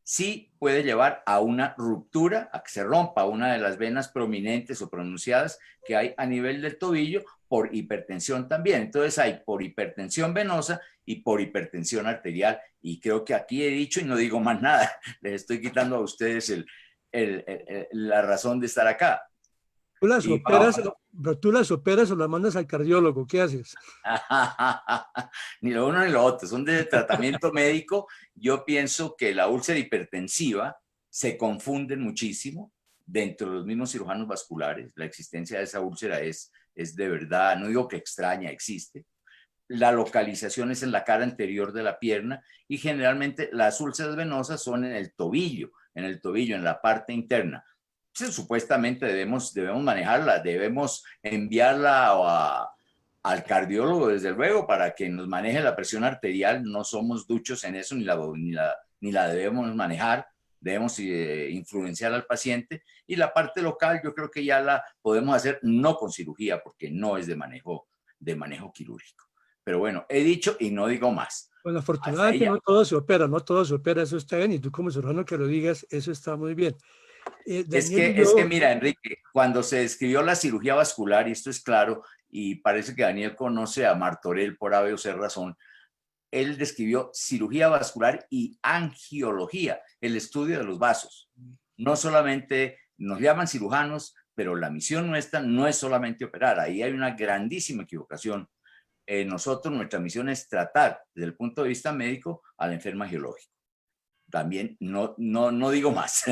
sí puede llevar a una ruptura, a que se rompa una de las venas prominentes o pronunciadas que hay a nivel del tobillo por hipertensión también. Entonces hay por hipertensión venosa y por hipertensión arterial. Y creo que aquí he dicho y no digo más nada. Les estoy quitando a ustedes la razón de estar acá. Tú las operas, pero tú las operas o las mandas al cardiólogo, ¿qué haces? Ni lo uno ni lo otro, son de tratamiento médico. Yo pienso que la úlcera hipertensiva se confunden muchísimo dentro de los mismos cirujanos vasculares. La existencia de esa úlcera es de verdad, no digo que extraña, existe. La localización es en la cara anterior de la pierna y generalmente las úlceras venosas son en el tobillo, en la parte interna. Supuestamente debemos manejarla, debemos enviarla al cardiólogo, desde luego, para que nos maneje la presión arterial. No somos duchos en eso, ni la debemos manejar. Debemos influenciar al paciente. Y la parte local yo creo que ya la podemos hacer no con cirugía, porque no es de manejo quirúrgico. Pero bueno, he dicho y no digo más. Bueno, afortunadamente no todo se opera, eso está bien, y tú como cirujano que lo digas, eso está muy bien. Es que mira, Enrique, cuando se describió la cirugía vascular, y esto es claro, y parece que Daniel conoce a Martorell por A, B o C razón, él describió cirugía vascular y angiología, el estudio de los vasos. No solamente nos llaman cirujanos, pero la misión nuestra no es solamente operar, ahí hay una grandísima equivocación. Nuestra misión es tratar desde el punto de vista médico al enfermo angiológico. También no digo más.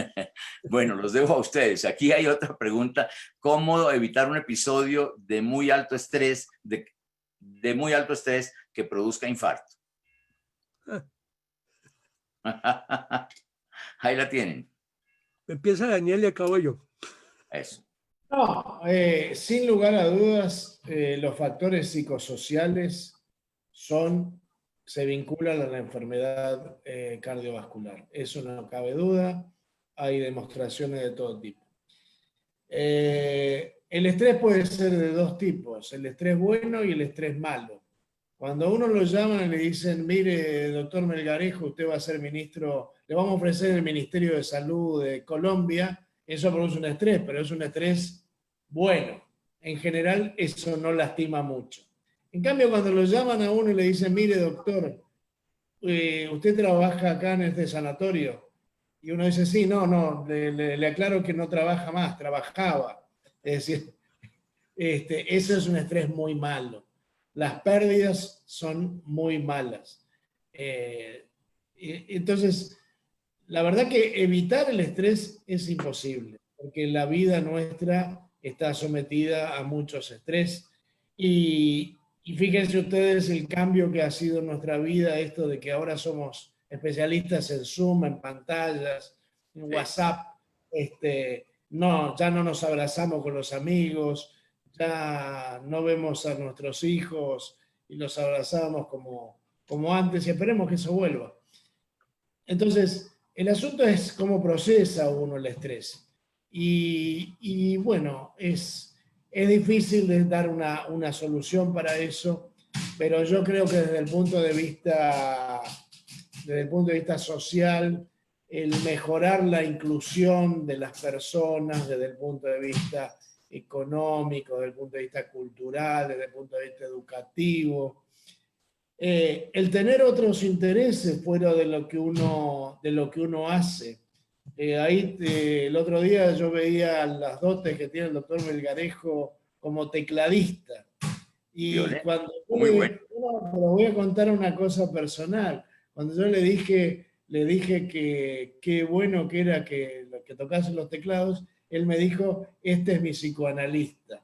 Bueno, los dejo a ustedes. Aquí hay otra pregunta. ¿Cómo evitar un episodio de muy alto estrés, de muy alto estrés que produzca infarto? Ahí la tienen. Empieza Daniel y acabo yo. Eso. No, sin lugar a dudas, los factores psicosociales se vinculan a la enfermedad cardiovascular. Eso no cabe duda. Hay demostraciones de todo tipo. El estrés puede ser de dos tipos, el estrés bueno y el estrés malo. Cuando uno lo llaman y le dicen, mire, doctor Melgarejo, usted va a ser ministro, le vamos a ofrecer el Ministerio de Salud de Colombia, eso produce un estrés, pero es un estrés bueno. En general, eso no lastima mucho. En cambio, cuando lo llaman a uno y le dicen, mire, doctor, usted trabaja acá en este sanatorio, y uno dice, sí, no, le aclaro que no trabaja más, trabajaba. Es decir, eso es un estrés muy malo. Las pérdidas son muy malas. Entonces, la verdad que evitar el estrés es imposible, porque la vida nuestra está sometida a muchos estrés. Y fíjense ustedes el cambio que ha sido en nuestra vida, esto de que ahora somos especialistas en Zoom, en pantallas, en WhatsApp. Ya no nos abrazamos con los amigos, ya no vemos a nuestros hijos y los abrazamos como antes, y esperemos que eso vuelva. Entonces, el asunto es cómo procesa uno el estrés. Y bueno, es difícil de dar una solución para eso, pero yo creo que desde el punto de vista social, el mejorar la inclusión de las personas desde el punto de vista económico, desde el punto de vista cultural, desde el punto de vista educativo, el tener otros intereses fuera de lo que uno hace. El otro día yo veía las dotes que tiene el doctor Melgarejo como tecladista. Y cuando muy bueno. Pero voy a contar una cosa personal. Cuando yo le dije que qué bueno que era que tocase los teclados, él me dijo, este es mi psicoanalista.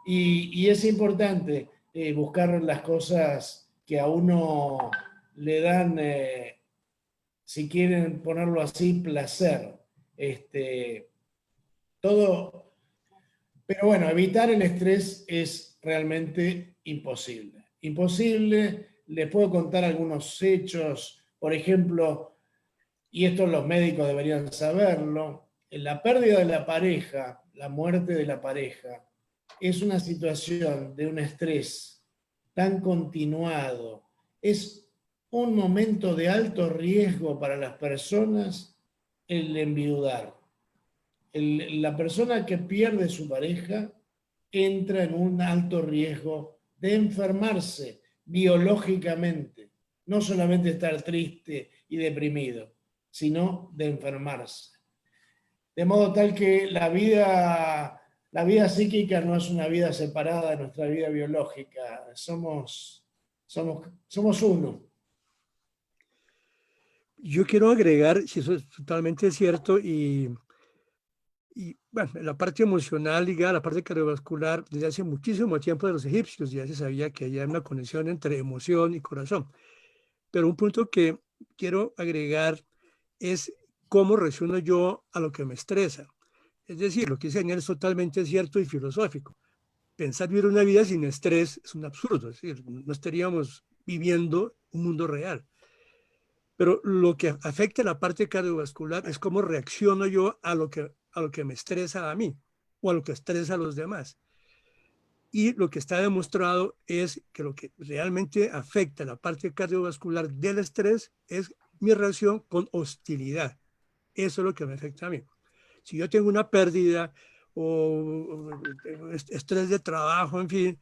Y es importante buscar las cosas que a uno le dan, si quieren ponerlo así, placer. Todo, pero bueno, evitar el estrés es realmente imposible. Imposible, les puedo contar algunos hechos, por ejemplo, y esto los médicos deberían saberlo, la pérdida de la pareja, la muerte de la pareja, es una situación de un estrés tan continuado, es un momento de alto riesgo para las personas el enviudar. La persona que pierde su pareja entra en un alto riesgo de enfermarse biológicamente, no solamente estar triste y deprimido, sino de enfermarse. De modo tal que la vida psíquica no es una vida separada de nuestra vida biológica, somos uno. Yo quiero agregar, si eso es totalmente cierto, y bueno, la parte emocional ligada a la parte cardiovascular, desde hace muchísimo tiempo de los egipcios ya se sabía que había una conexión entre emoción y corazón. Pero un punto que quiero agregar es cómo reacciono yo a lo que me estresa. Es decir, lo que dice Daniel es totalmente cierto y filosófico. Pensar vivir una vida sin estrés es un absurdo, es decir, no estaríamos viviendo un mundo real. Pero lo que afecta a la parte cardiovascular es cómo reacciono yo a lo que me estresa a mí o a lo que estresa a los demás. Y lo que está demostrado es que lo que realmente afecta a la parte cardiovascular del estrés es mi reacción con hostilidad. Eso es lo que me afecta a mí. Si yo tengo una pérdida o estrés de trabajo, en fin,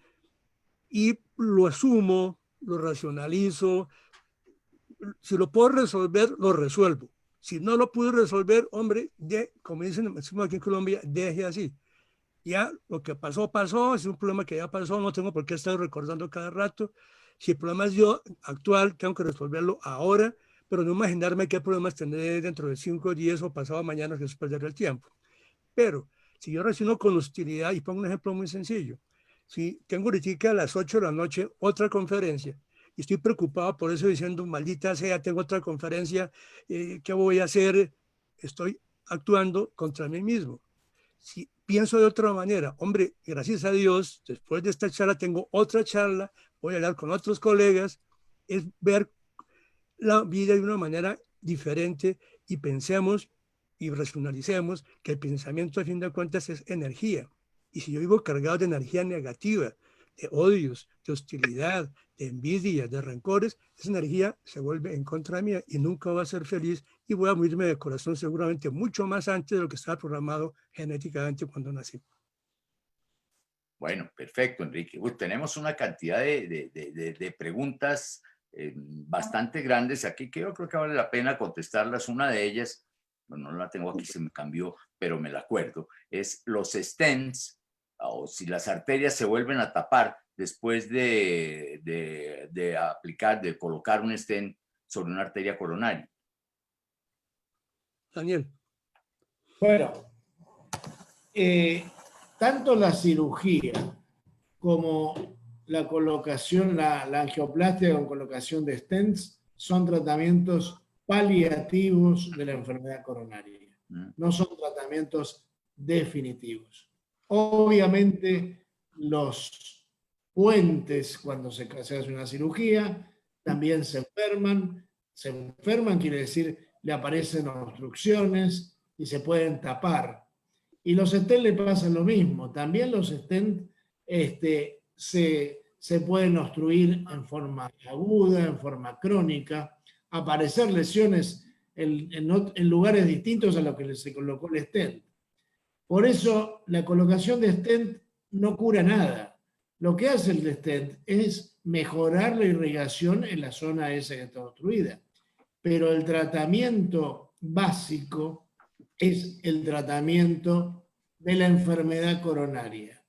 y lo asumo, lo racionalizo, si lo puedo resolver, lo resuelvo. Si no lo pude resolver, hombre, como dicen aquí en Colombia, deje así. Ya lo que pasó, pasó, es un problema que ya pasó, no tengo por qué estar recordando cada rato. Si el problema es yo actual, tengo que resolverlo ahora, pero no imaginarme qué problemas tendré dentro de 5, 10 o pasado mañana, que es perder el tiempo. Pero si yo reacciono con hostilidad, y pongo un ejemplo muy sencillo, si tengo ahorita a las 8 de la noche otra conferencia, y estoy preocupado por eso diciendo, maldita sea, tengo otra conferencia, ¿qué voy a hacer? Estoy actuando contra mí mismo. Si pienso de otra manera, hombre, gracias a Dios, después de esta charla tengo otra charla, voy a hablar con otros colegas, es ver la vida de una manera diferente y pensemos y racionalicemos que el pensamiento a fin de cuentas es energía. Y si yo vivo cargado de energía negativa, de odios, de hostilidad, de envidia, de rencores, esa energía se vuelve en contra mía y nunca va a ser feliz y voy a morirme de corazón seguramente mucho más antes de lo que estaba programado genéticamente cuando nací. Bueno, perfecto, Enrique. Uy, tenemos una cantidad de preguntas bastante grandes aquí que yo creo que vale la pena contestarlas. Una de ellas, bueno, no la tengo aquí, se me cambió, pero me la acuerdo, es los stents, o si las arterias se vuelven a tapar después de aplicar, de colocar un stent sobre una arteria coronaria. Daniel. Bueno, tanto la cirugía como la colocación, la angioplastia con colocación de stents son tratamientos paliativos de la enfermedad coronaria. No son tratamientos definitivos. Obviamente, los puentes, cuando se hace una cirugía, también se enferman. Se enferman quiere decir, le aparecen obstrucciones y se pueden tapar. Y los stents le pasan lo mismo. También los stents se pueden obstruir en forma aguda, en forma crónica, aparecer lesiones en lugares distintos a los que se colocó el stent. Por eso la colocación de stent no cura nada. Lo que hace el stent es mejorar la irrigación en la zona esa que está obstruida. Pero el tratamiento básico es el tratamiento de la enfermedad coronaria,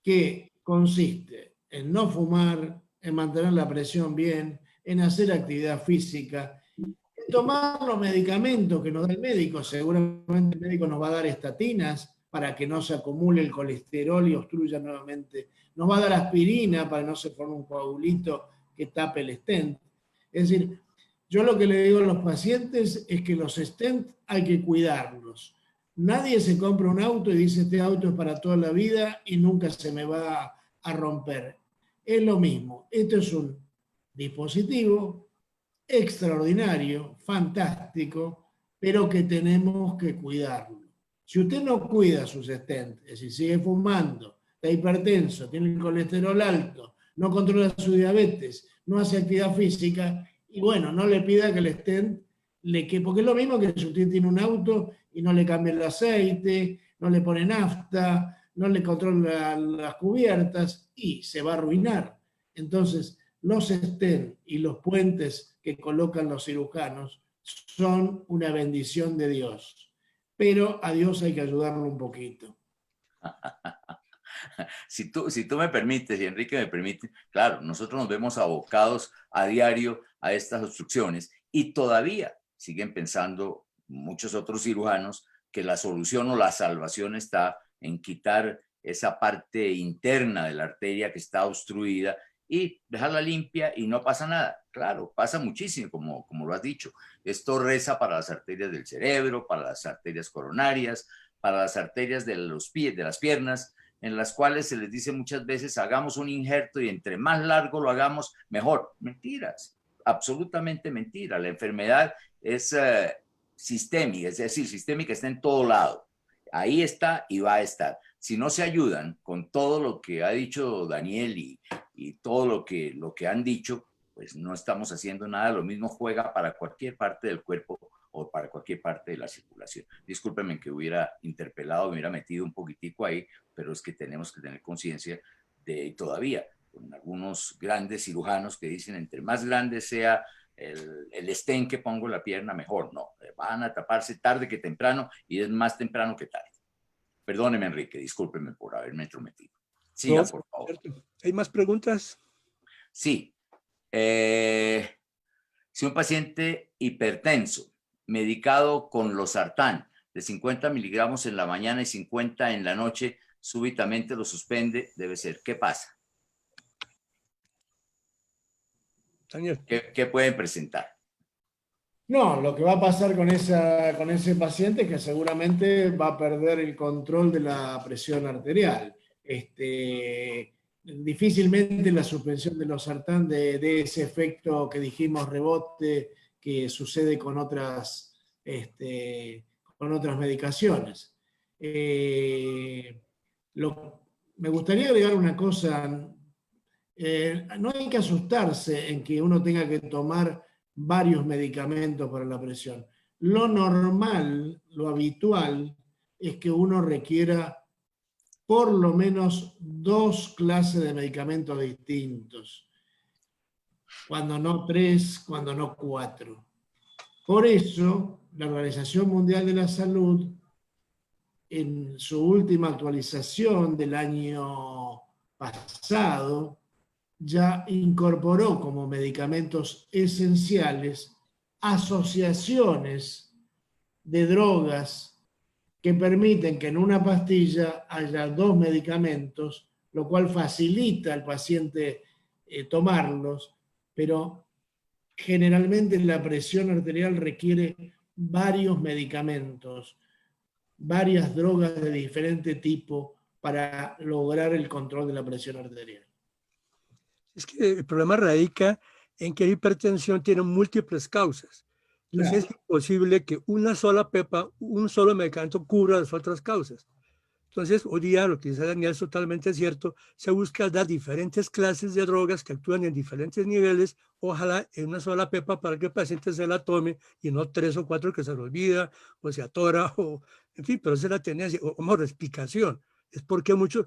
que consiste en no fumar, en mantener la presión bien, en hacer actividad física, en tomar los medicamentos que nos da el médico. Seguramente el médico nos va a dar estatinas para que no se acumule el colesterol y obstruya nuevamente. Nos va a dar aspirina para que no se forme un coagulito que tape el stent. Es decir, yo lo que le digo a los pacientes es que los stent hay que cuidarlos. Nadie se compra un auto y dice este auto es para toda la vida y nunca se me va a romper. Es lo mismo. Esto es un dispositivo extraordinario, fantástico, pero que tenemos que cuidarlo. Si usted no cuida sus stents, es decir, sigue fumando, está hipertenso, tiene el colesterol alto, no controla su diabetes, no hace actividad física, y bueno, no le pida que el stent le quede, porque es lo mismo que si usted tiene un auto y no le cambia el aceite, no le pone nafta, no le controla las cubiertas y se va a arruinar. Entonces, los stents y los puentes que colocan los cirujanos son una bendición de Dios, pero a Dios hay que ayudarlo un poquito. Si tú me permites y Enrique me permite, claro, nosotros nos vemos abocados a diario a estas obstrucciones y todavía siguen pensando muchos otros cirujanos que la solución o la salvación está en quitar esa parte interna de la arteria que está obstruida y dejarla limpia y no pasa nada. Claro, pasa muchísimo, como lo has dicho. Esto reza para las arterias del cerebro, para las arterias coronarias, para las arterias de los pies, de las piernas, en las cuales se les dice muchas veces hagamos un injerto y entre más largo lo hagamos, mejor. Mentiras, absolutamente mentira. La enfermedad es sistémica, es decir, sistémica está en todo lado. Ahí está y va a estar. Si no se ayudan con todo lo que ha dicho Daniel y todo lo que han dicho, pues no estamos haciendo nada. Lo mismo juega para cualquier parte del cuerpo o para cualquier parte de la circulación. Discúlpenme que hubiera interpelado, me hubiera metido un poquitico ahí, pero es que tenemos que tener conciencia de todavía, con algunos grandes cirujanos que dicen entre más grande sea el stent que pongo en la pierna, mejor. No, van a taparse tarde que temprano y es más temprano que tarde. Perdóneme, Enrique, discúlpeme por haberme entrometido. Siga, No, por favor. cierto. ¿Hay más preguntas? Sí. Si un paciente hipertenso, medicado con losartán de 50 miligramos en la mañana y 50 en la noche, súbitamente lo suspende, debe ser. ¿Qué pasa? Daniel. ¿Qué pueden presentar? No, lo que va a pasar con ese paciente es que seguramente va a perder el control de la presión arterial. Difícilmente la suspensión de losartán de ese efecto que dijimos rebote que sucede con otras medicaciones. Me gustaría agregar una cosa. No hay que asustarse en que uno tenga que tomar varios medicamentos para la presión. Lo normal, lo habitual, es que uno requiera por lo menos 2 clases de medicamentos distintos. Cuando no 3, cuando no 4. Por eso, la Organización Mundial de la Salud, en su última actualización del año pasado, ya incorporó como medicamentos esenciales asociaciones de drogas que permiten que en una pastilla haya 2 medicamentos, lo cual facilita al paciente tomarlos, pero generalmente la presión arterial requiere varios medicamentos, varias drogas de diferente tipo para lograr el control de la presión arterial. Es que el problema radica en que la hipertensión tiene múltiples causas. Entonces es imposible que una sola pepa, un solo medicamento cubra las otras causas. Entonces, hoy día, lo que dice Daniel es totalmente cierto, se busca dar diferentes clases de drogas que actúan en diferentes niveles, ojalá en una sola pepa para que el paciente se la tome y no 3 o 4 que se le olvida o se atora, o, en fin, pero esa es la tendencia, o mejor, explicación. Es porque mucho,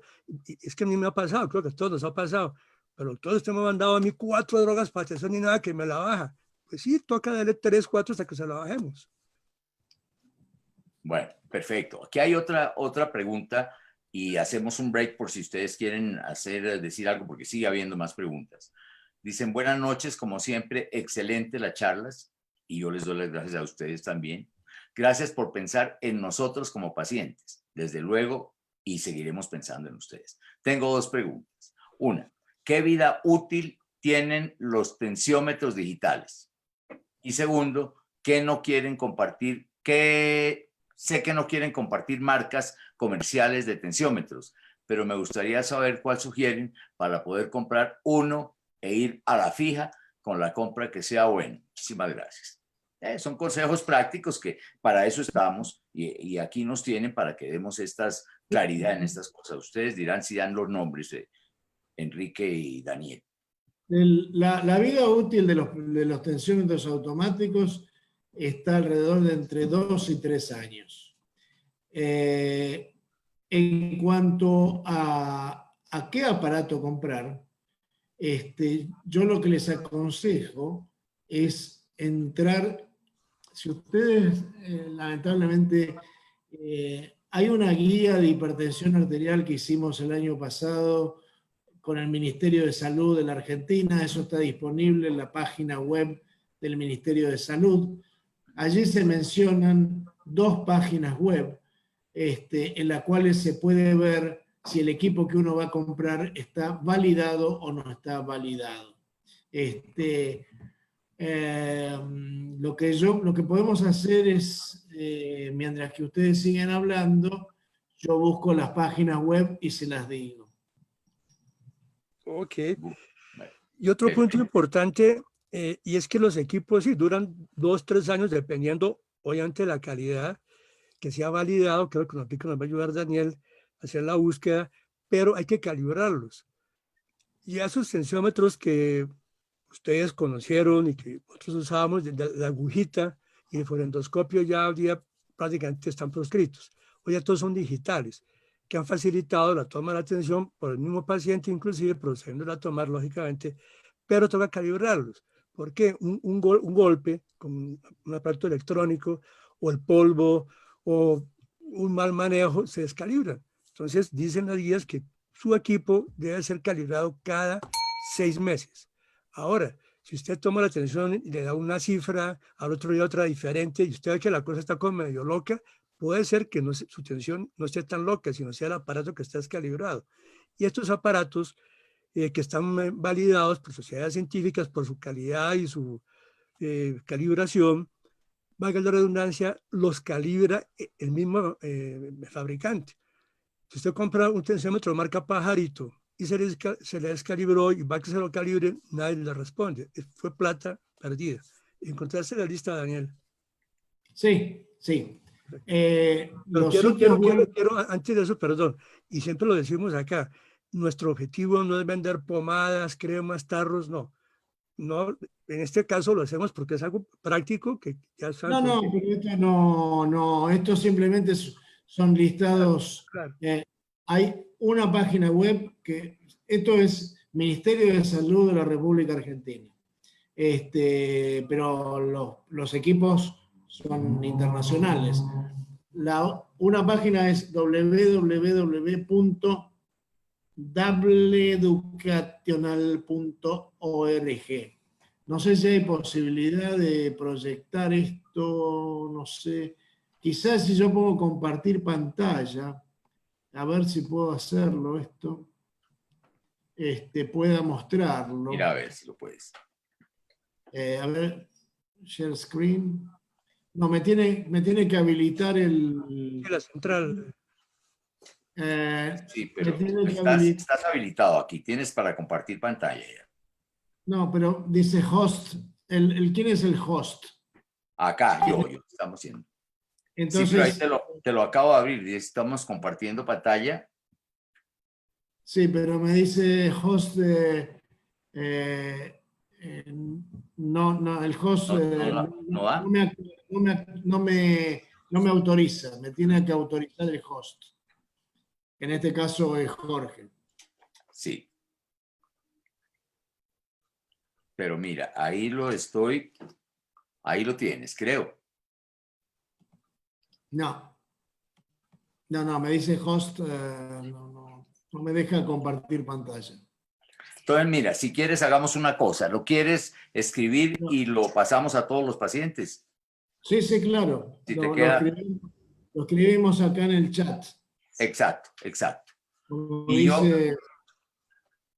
es que a mí me ha pasado, creo que a todos nos ha pasado, pero todos usted me ha mandado a mí 4 drogas para atención y nada que me la baja. Pues sí, toca darle 3, 4 hasta que se la bajemos. Bueno, perfecto. Aquí hay otra pregunta y hacemos un break por si ustedes quieren decir algo, porque sigue habiendo más preguntas. Dicen, buenas noches, como siempre, excelente las charlas, y yo les doy las gracias a ustedes también. Gracias por pensar en nosotros como pacientes, desde luego, y seguiremos pensando en ustedes. Tengo dos preguntas. Una, ¿qué vida útil tienen los tensiómetros digitales? Y segundo, ¿qué no quieren compartir? Sé que no quieren compartir marcas comerciales de tensiómetros, pero me gustaría saber cuál sugieren para poder comprar uno e ir a la fija con la compra que sea buena. Muchísimas gracias. Son consejos prácticos que para eso estamos y aquí nos tienen para que demos claridad en estas cosas. Ustedes dirán si dan los nombres de Enrique y Daniel. La vida útil de los tensiómetros automáticos está alrededor de entre 2 y 3 años. En cuanto a qué aparato comprar, yo lo que les aconsejo es entrar, si ustedes lamentablemente, hay una guía de hipertensión arterial que hicimos el año pasado con el Ministerio de Salud de la Argentina, eso está disponible en la página web del Ministerio de Salud. Allí se mencionan 2 páginas web en las cuales se puede ver si el equipo que uno va a comprar está validado o no está validado. Lo que podemos hacer es, mientras que ustedes siguen hablando, yo busco las páginas web y se las digo. Ok. Y otro punto importante, y es que los equipos sí duran 2, 3 años, dependiendo, obviamente, de la calidad que sea validado. Creo que nos va a ayudar Daniel a hacer la búsqueda, pero hay que calibrarlos. Y esos tensiómetros que ustedes conocieron y que nosotros usábamos, de la agujita y el forendoscopio, ya hoy día prácticamente están proscritos. Hoy ya todos son digitales, que han facilitado la toma de la tensión por el mismo paciente, inclusive procediendo a tomar, lógicamente, pero toca calibrarlos. Porque un golpe con un aparato electrónico o el polvo o un mal manejo se descalibran. Entonces, dicen las guías que su equipo debe ser calibrado cada 6 meses. Ahora, si usted toma la tensión y le da una cifra, al otro día otra diferente, y usted ve que la cosa está como medio loca, puede ser que su tensión no esté tan loca, sino sea el aparato que está descalibrado. Y estos aparatos que están validados por sociedades científicas por su calidad y su calibración, valga la redundancia, los calibra el mismo fabricante. Si usted compra un tensiómetro de marca Pajarito y se le descalibró y va a que se lo calibre, nadie le responde. Fue plata perdida. ¿Encontraste la lista, Daniel? Sí, sí. Quiero, antes de eso, perdón, y siempre lo decimos acá, nuestro objetivo no es vender pomadas, cremas, tarros, no. No, en este caso lo hacemos porque es algo práctico que ya saben. No, pero esto no, esto simplemente son listados. Claro. Hay una página web que, esto es Ministerio de Salud de la República Argentina. Pero los equipos son internacionales. Una página es www.www.dableeducational.org. No sé si hay posibilidad de proyectar esto, no sé. Quizás si yo pongo compartir pantalla, a ver si puedo hacerlo esto, pueda mostrarlo. Mira a ver si lo puedes. A ver, share screen. No, me tiene que habilitar la central. Sí, pero estás habilitado aquí. Tienes para compartir pantalla ya. No, pero dice host. ¿Quién es el host? Acá, yo estamos haciendo. Entonces, sí, pero ahí te lo acabo de abrir. Estamos compartiendo pantalla. Sí, pero me dice host no, el host no me autoriza, me tiene que autorizar el host. En este caso es Jorge. Sí. Pero mira, ahí lo tienes, creo. No, me dice host, no me deja compartir pantalla. Entonces, mira, si quieres, hagamos una cosa. ¿Lo quieres escribir y lo pasamos a todos los pacientes? Sí, sí, claro. Si te queda... Lo escribimos acá en el chat. Exacto, exacto. Como Y yo, dice,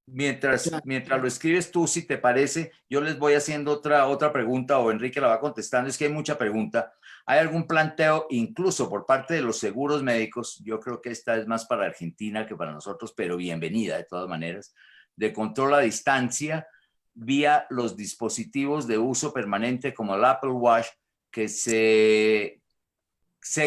mientras chat. lo escribes tú, si te parece, yo les voy haciendo otra pregunta, o Enrique la va contestando. Es que hay mucha pregunta. ¿Hay algún planteo, incluso por parte de los seguros médicos? Yo creo que esta es más para Argentina que para nosotros, pero bienvenida de todas maneras, de control a distancia vía los dispositivos de uso permanente como el Apple Watch, que sé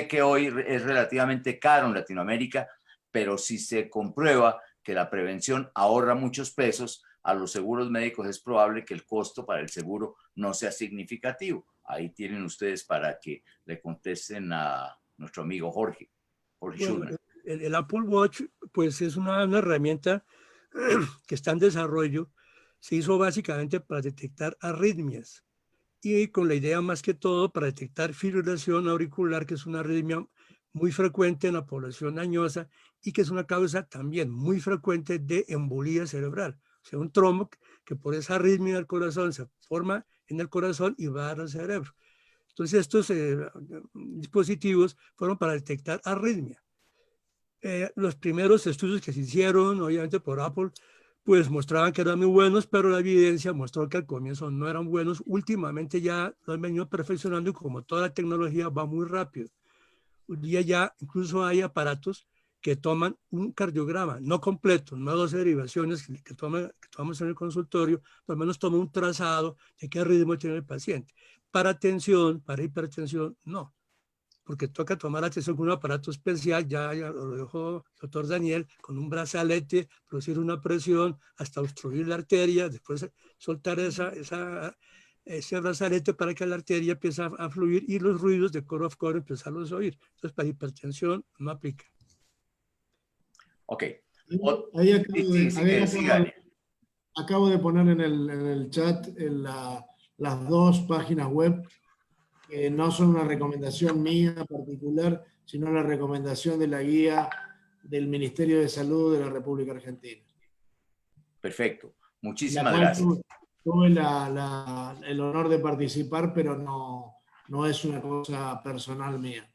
que hoy es relativamente caro en Latinoamérica, pero si se comprueba que la prevención ahorra muchos pesos a los seguros médicos, es probable que el costo para el seguro no sea significativo. Ahí tienen ustedes para que le contesten a nuestro amigo Jorge Bueno, Schulman. el Apple Watch, pues es una herramienta que está en desarrollo. Se hizo básicamente para detectar arritmias y con la idea más que todo para detectar fibrilación auricular, que es una arritmia muy frecuente en la población añosa y que es una causa también muy frecuente de embolía cerebral. O sea, un trombo que por esa arritmia del corazón se forma en el corazón y va al cerebro. Entonces estos dispositivos fueron para detectar arritmia. Los primeros estudios que se hicieron, obviamente por Apple, pues mostraban que eran muy buenos, pero la evidencia mostró que al comienzo no eran buenos. Últimamente ya lo han venido perfeccionando y como toda la tecnología va muy rápido. Hoy día ya incluso hay aparatos que toman un cardiograma, no completo, no 12 derivaciones que tomamos en el consultorio, por lo menos toma un trazado de qué ritmo tiene el paciente. Para tensión, para hipertensión, no, porque toca tomar atención con un aparato especial, ya lo dejó el doctor Daniel, con un brazalete, producir una presión hasta obstruir la arteria, después soltar ese brazalete para que la arteria empiece a fluir y los ruidos de core of core empezarlos a oír. Entonces, para hipertensión no aplica. Ok. Ahí acabo de poner en el chat las dos páginas web, que no son una recomendación mía particular, sino la recomendación de la guía del Ministerio de Salud de la República Argentina. Perfecto. La Muchísimas cual gracias. tuve el honor de participar, pero no es una cosa personal mía.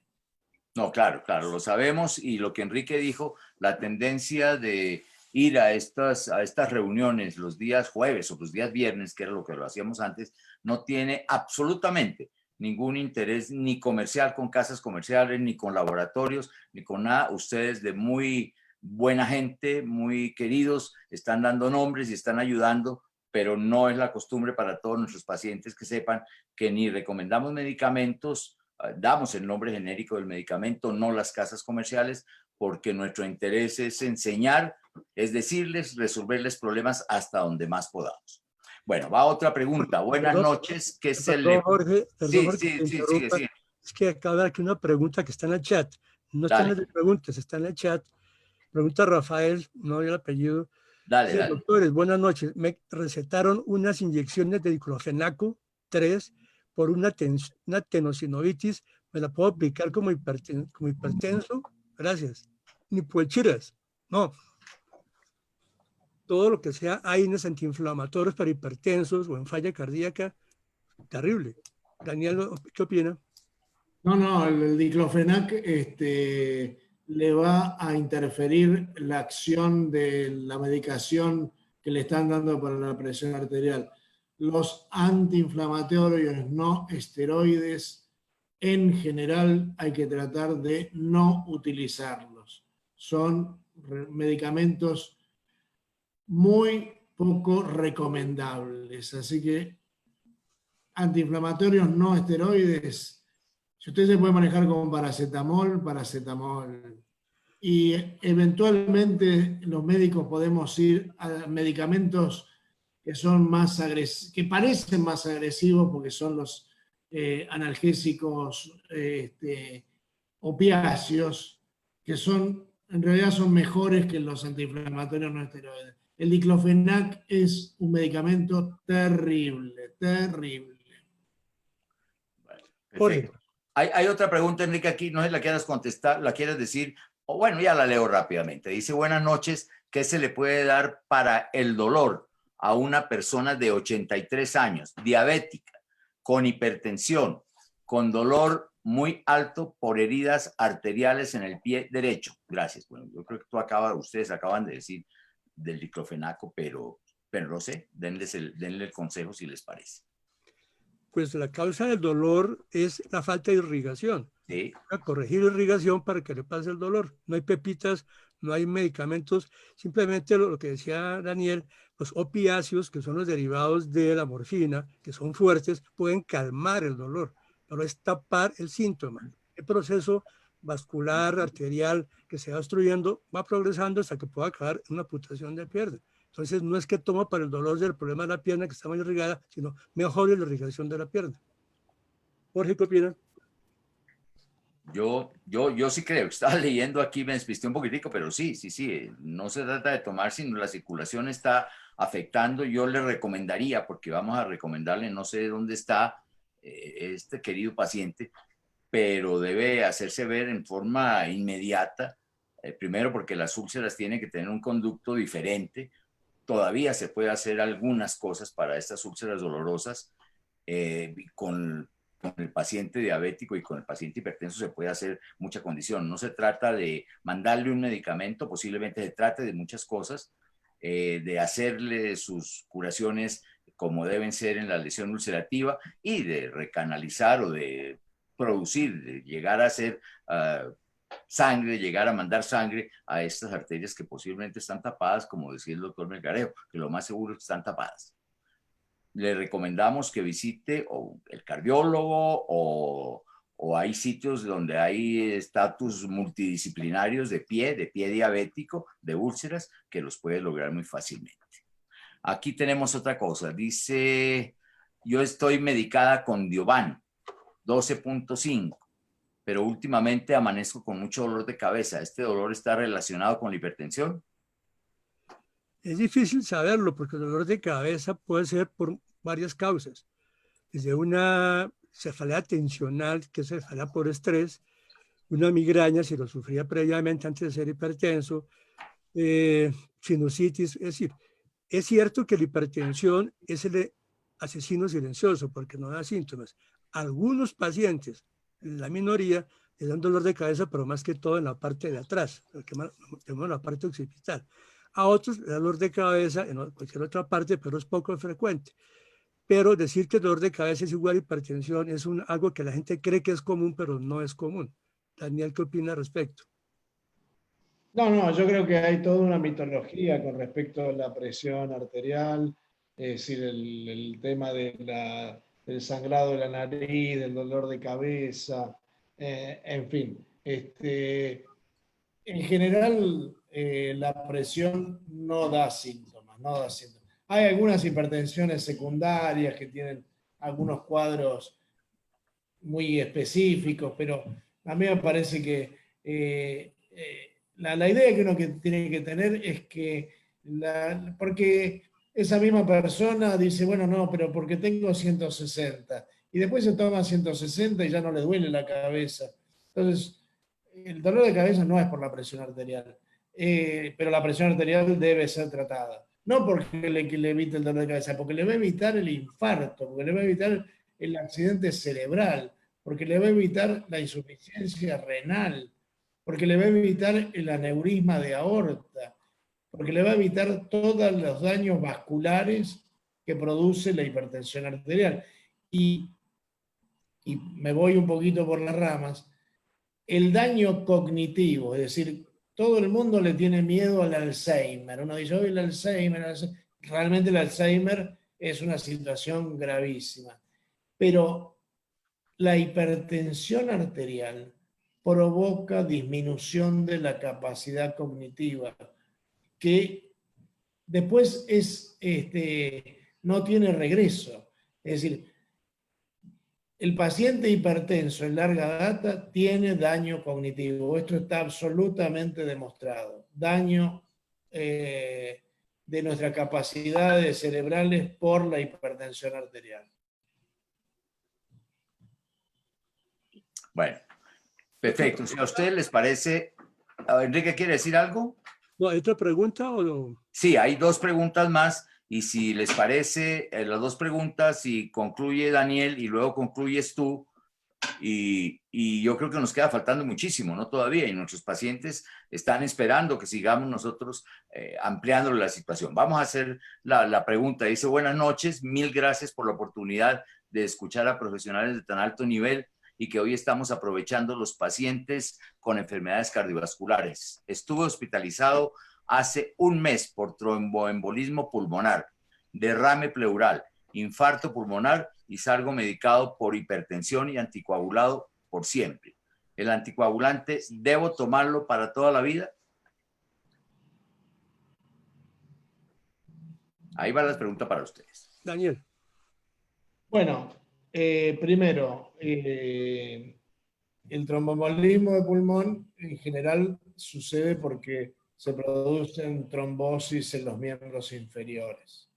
No, claro, claro, lo sabemos, y lo que Enrique dijo, la tendencia de ir a estas reuniones los días jueves o los días viernes, que era lo que lo hacíamos antes, no tiene absolutamente ningún interés ni comercial con casas comerciales, ni con laboratorios, ni con nada. Ustedes, de muy buena gente, muy queridos, están dando nombres y están ayudando, pero no es la costumbre para todos nuestros pacientes que sepan que ni recomendamos medicamentos, damos el nombre genérico del medicamento, no las casas comerciales, porque nuestro interés es enseñar, es decirles, resolverles problemas hasta donde más podamos. Bueno, va otra pregunta. Buenas noches. ¿Qué es el...? Perdón, Jorge, Sí, que te sigue. interrumpa. Es que acaba de aquí una pregunta que está en el chat. No está en las preguntas, está en el chat. Pregunta Rafael, no hay el apellido. Dale. Doctores, buenas noches. Me recetaron unas inyecciones de diclofenaco 3 por una tenosinovitis. ¿Me la puedo aplicar como hipertenso? Gracias. Ni puechiras. No. Todo lo que sea AINES antiinflamatorios para hipertensos o en falla cardíaca, terrible. Daniel, ¿qué opina? No, el diclofenac le va a interferir la acción de la medicación que le están dando para la presión arterial. Los antiinflamatorios no esteroides, en general, hay que tratar de no utilizarlos. Son medicamentos muy poco recomendables. Así que antiinflamatorios no esteroides, si usted se puede manejar con paracetamol. Y eventualmente los médicos podemos ir a medicamentos que son más agresivos, que parecen más agresivos, porque son los analgésicos opiáceos, que en realidad son mejores que los antiinflamatorios no esteroides. El diclofenac es un medicamento terrible. Perfecto. Hay otra pregunta, Enrique, aquí, no sé si la quieras contestar, la quieres decir, o bueno, ya la leo rápidamente. Dice, buenas noches, ¿qué se le puede dar para el dolor a una persona de 83 años, diabética, con hipertensión, con dolor muy alto por heridas arteriales en el pie derecho. Gracias. Bueno, yo creo que ustedes acaban de decir del diclofenaco, pero no sé, denle el consejo si les parece. Pues la causa del dolor es la falta de irrigación. Sí. A corregir irrigación para que le pase el dolor. No hay pepitas, no hay medicamentos, simplemente lo que decía Daniel, los opiáceos, que son los derivados de la morfina, que son fuertes, pueden calmar el dolor, pero es tapar el síntoma. El proceso vascular, arterial, que se va obstruyendo, va progresando hasta que pueda acabar en una amputación de pierna. Entonces, no es que toma para el dolor del problema de la pierna que está mal irrigada, sino mejore la irrigación de la pierna. Jorge, ¿qué opinan? Yo sí creo, estaba leyendo aquí, me despisté un poquitico, pero sí, no se trata de tomar, sino la circulación está afectando. Yo le recomendaría, porque vamos a recomendarle, no sé dónde está este querido paciente, pero debe hacerse ver en forma inmediata, primero porque las úlceras tienen que tener un conducto diferente. Todavía se puede hacer algunas cosas para estas úlceras dolorosas con el paciente diabético y con el paciente hipertenso se puede hacer mucha condición. No se trata de mandarle un medicamento, posiblemente se trate de muchas cosas, de hacerle sus curaciones como deben ser en la lesión ulcerativa y de recanalizar o de producir, de llegar a hacer sangre, llegar a mandar sangre a estas arterias que posiblemente están tapadas, como decía el doctor Melgarejo, que lo más seguro es que están tapadas. Le recomendamos que visite o el cardiólogo o hay sitios donde hay estatus multidisciplinarios de pie diabético, de úlceras, que los puede lograr muy fácilmente. Aquí tenemos otra cosa. Dice, yo estoy medicada con Diovan 12.5, pero últimamente amanezco con mucho dolor de cabeza. ¿Este dolor está relacionado con la hipertensión? Es difícil saberlo porque el dolor de cabeza puede ser por varias causas. Desde una cefalea tensional, que es cefalea por estrés, una migraña, si lo sufría previamente antes de ser hipertenso, sinusitis. Es decir, es cierto que la hipertensión es el asesino silencioso porque no da síntomas. Algunos pacientes, la minoría, les dan dolor de cabeza, pero más que todo en la parte de atrás, en la parte occipital. A otros le da dolor de cabeza en cualquier otra parte, pero es poco frecuente. Pero decir que el dolor de cabeza es igual a hipertensión es algo que la gente cree que es común, pero no es común. Daniel, ¿qué opina al respecto? No, yo creo que hay toda una mitología con respecto a la presión arterial, es decir, el tema del sangrado de la nariz, del dolor de cabeza, en fin. En general, la presión no da síntomas. Hay algunas hipertensiones secundarias que tienen algunos cuadros muy específicos, pero a mí me parece que la idea que uno tiene que tener es que, porque esa misma persona dice, bueno, no, pero porque tengo 160, y después se toma 160 y ya no le duele la cabeza. Entonces, el dolor de cabeza no es por la presión arterial, pero la presión arterial debe ser tratada. No porque le evite el dolor de cabeza, porque le va a evitar el infarto, porque le va a evitar el accidente cerebral, porque le va a evitar la insuficiencia renal, porque le va a evitar el aneurisma de aorta, porque le va a evitar todos los daños vasculares que produce la hipertensión arterial. Y me voy un poquito por las ramas, el daño cognitivo, es decir, todo el mundo le tiene miedo al Alzheimer. Uno dice, hoy el Alzheimer. Realmente el Alzheimer es una situación gravísima. Pero la hipertensión arterial provoca disminución de la capacidad cognitiva, que después no tiene regreso. Es decir, el paciente hipertenso en larga data tiene daño cognitivo. Esto está absolutamente demostrado. Daño de nuestras capacidades cerebrales por la hipertensión arterial. Bueno, perfecto. Si a ustedes les parece, Enrique, ¿quiere decir algo? No, ¿hay otra pregunta o no? Sí, hay dos preguntas más y si les parece, las dos preguntas, si concluye Daniel y luego concluyes tú, y yo creo que nos queda faltando muchísimo, ¿no? Todavía, y nuestros pacientes están esperando que sigamos nosotros ampliando la situación. Vamos a hacer la pregunta. Dice, buenas noches, mil gracias por la oportunidad de escuchar a profesionales de tan alto nivel y que hoy estamos aprovechando los pacientes con enfermedades cardiovasculares. Estuve hospitalizado hace un mes por tromboembolismo pulmonar, derrame pleural, infarto pulmonar y salgo medicado por hipertensión y anticoagulado por siempre. ¿El anticoagulante debo tomarlo para toda la vida? Ahí va la pregunta para ustedes. Daniel. Bueno, primero, el tromboembolismo de pulmón en general sucede porque se producen trombosis en los miembros inferiores.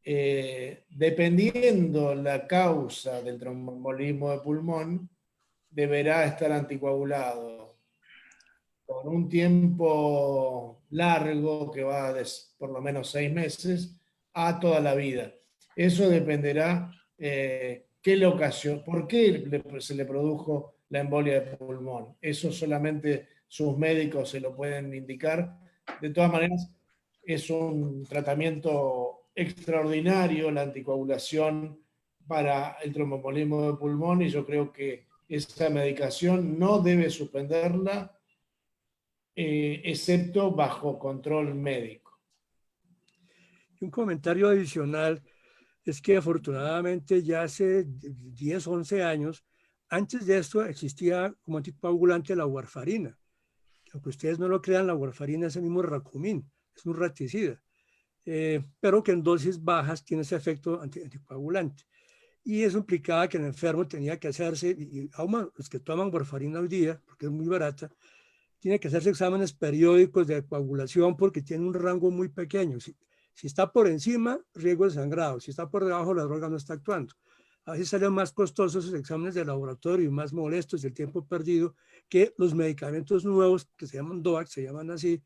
Dependiendo la causa del tromboembolismo de pulmón, deberá estar anticoagulado por un tiempo largo, que va de por lo menos 6 meses, a toda la vida. Eso dependerá qué le ocasionó, por qué se le produjo la embolia de pulmón. Eso solamente sus médicos se lo pueden indicar. De todas maneras, es un tratamiento extraordinario la anticoagulación para el tromboembolismo de pulmón, y yo creo que esa medicación no debe suspenderla, excepto bajo control médico. Un comentario adicional es que afortunadamente ya hace 10, 11 años, antes de esto existía como anticoagulante la warfarina. Aunque ustedes no lo crean, la warfarina es el mismo Racumín, es un raticida, pero que en dosis bajas tiene ese efecto anticoagulante. Y eso implicaba que el enfermo tenía que hacerse, y aún los que toman warfarina hoy día, porque es muy barata, tiene que hacerse exámenes periódicos de coagulación porque tiene un rango muy pequeño. Si está por encima, riesgo de sangrado. Si está por debajo, la droga no está actuando. A veces salen más costosos esos exámenes de laboratorio y más molestos, el tiempo perdido, que los medicamentos nuevos que se llaman DOAC, se llaman así,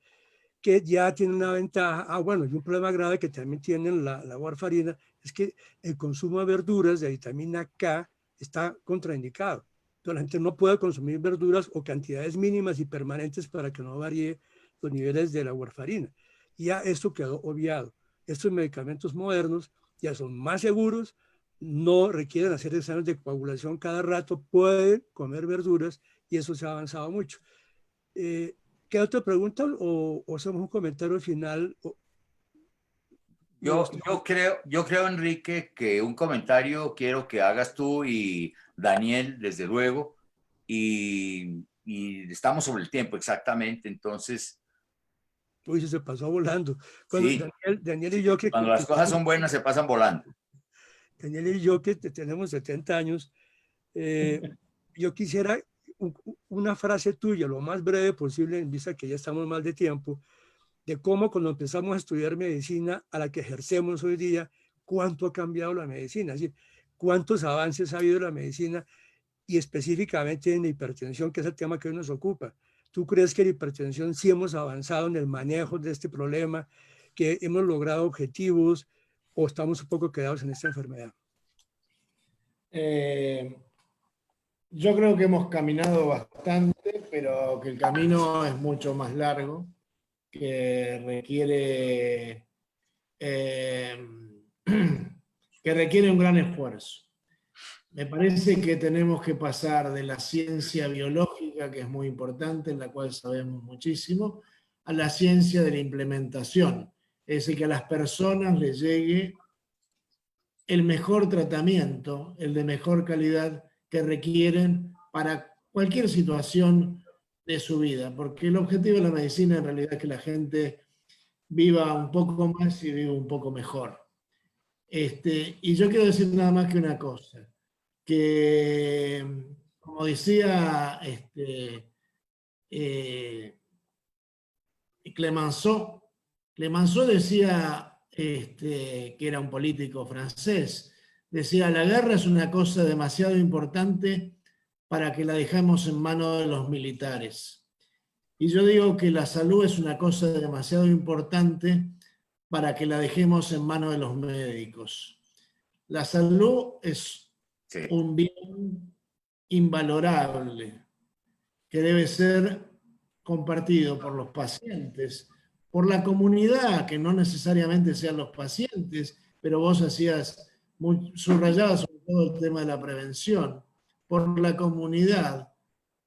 que ya tienen una ventaja. Bueno, y un problema grave que también tienen la warfarina es que el consumo de verduras de vitamina K está contraindicado. Entonces la gente no puede consumir verduras o cantidades mínimas y permanentes para que no varíe los niveles de la warfarina. Y ya esto quedó obviado. Estos medicamentos modernos ya son más seguros, no requieren hacer exámenes de coagulación cada rato, pueden comer verduras y eso se ha avanzado mucho. ¿Qué otra pregunta o hacemos un comentario final? Yo creo, Enrique, que un comentario quiero que hagas tú y Daniel, desde luego, y estamos sobre el tiempo exactamente, entonces... Uy, se pasó volando. Bueno, sí, Daniel y yo cuando las cosas son buenas se pasan volando. Daniel y yo que tenemos 70 años, yo quisiera una frase tuya, lo más breve posible, en vista que ya estamos mal de tiempo, de cómo cuando empezamos a estudiar medicina a la que ejercemos hoy día, cuánto ha cambiado la medicina, es decir, cuántos avances ha habido en la medicina y específicamente en la hipertensión, que es el tema que hoy nos ocupa. ¿Tú crees que en la hipertensión sí hemos avanzado en el manejo de este problema, que hemos logrado objetivos o estamos un poco quedados en esta enfermedad? Yo creo que hemos caminado bastante, pero que el camino es mucho más largo, que requiere un gran esfuerzo. Me parece que tenemos que pasar de la ciencia biológica, que es muy importante, en la cual sabemos muchísimo, a la ciencia de la implementación. Es decir, que a las personas les llegue el mejor tratamiento, el de mejor calidad que requieren para cualquier situación de su vida. Porque el objetivo de la medicina en realidad es que la gente viva un poco más y viva un poco mejor. Y yo quiero decir nada más que una cosa, que como decía Clemenceau decía que era un político francés, decía: la guerra es una cosa demasiado importante para que la dejemos en manos de los militares. Y yo digo que la salud es una cosa demasiado importante para que la dejemos en manos de los médicos. La salud es un bien invalorable que debe ser compartido por los pacientes, por la comunidad, que no necesariamente sean los pacientes, pero vos subrayabas sobre todo el tema de la prevención, por la comunidad,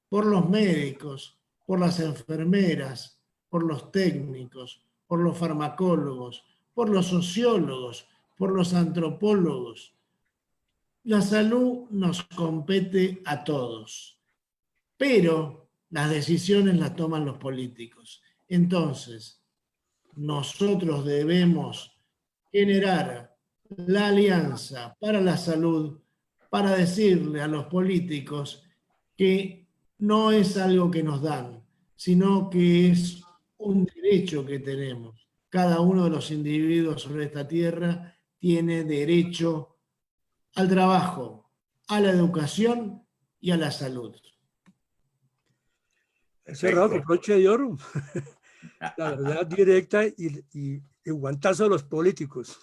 por los médicos, por las enfermeras, por los técnicos, por los farmacólogos, por los sociólogos, por los antropólogos. La salud nos compete a todos, pero las decisiones las toman los políticos. Entonces, nosotros debemos generar la alianza para la salud para decirle a los políticos que no es algo que nos dan, sino que es un derecho que tenemos. Cada uno de los individuos sobre esta tierra tiene derecho al trabajo, a la educación y a la salud. Cerrado con broche de oro. La verdad directa y guantazo a los políticos,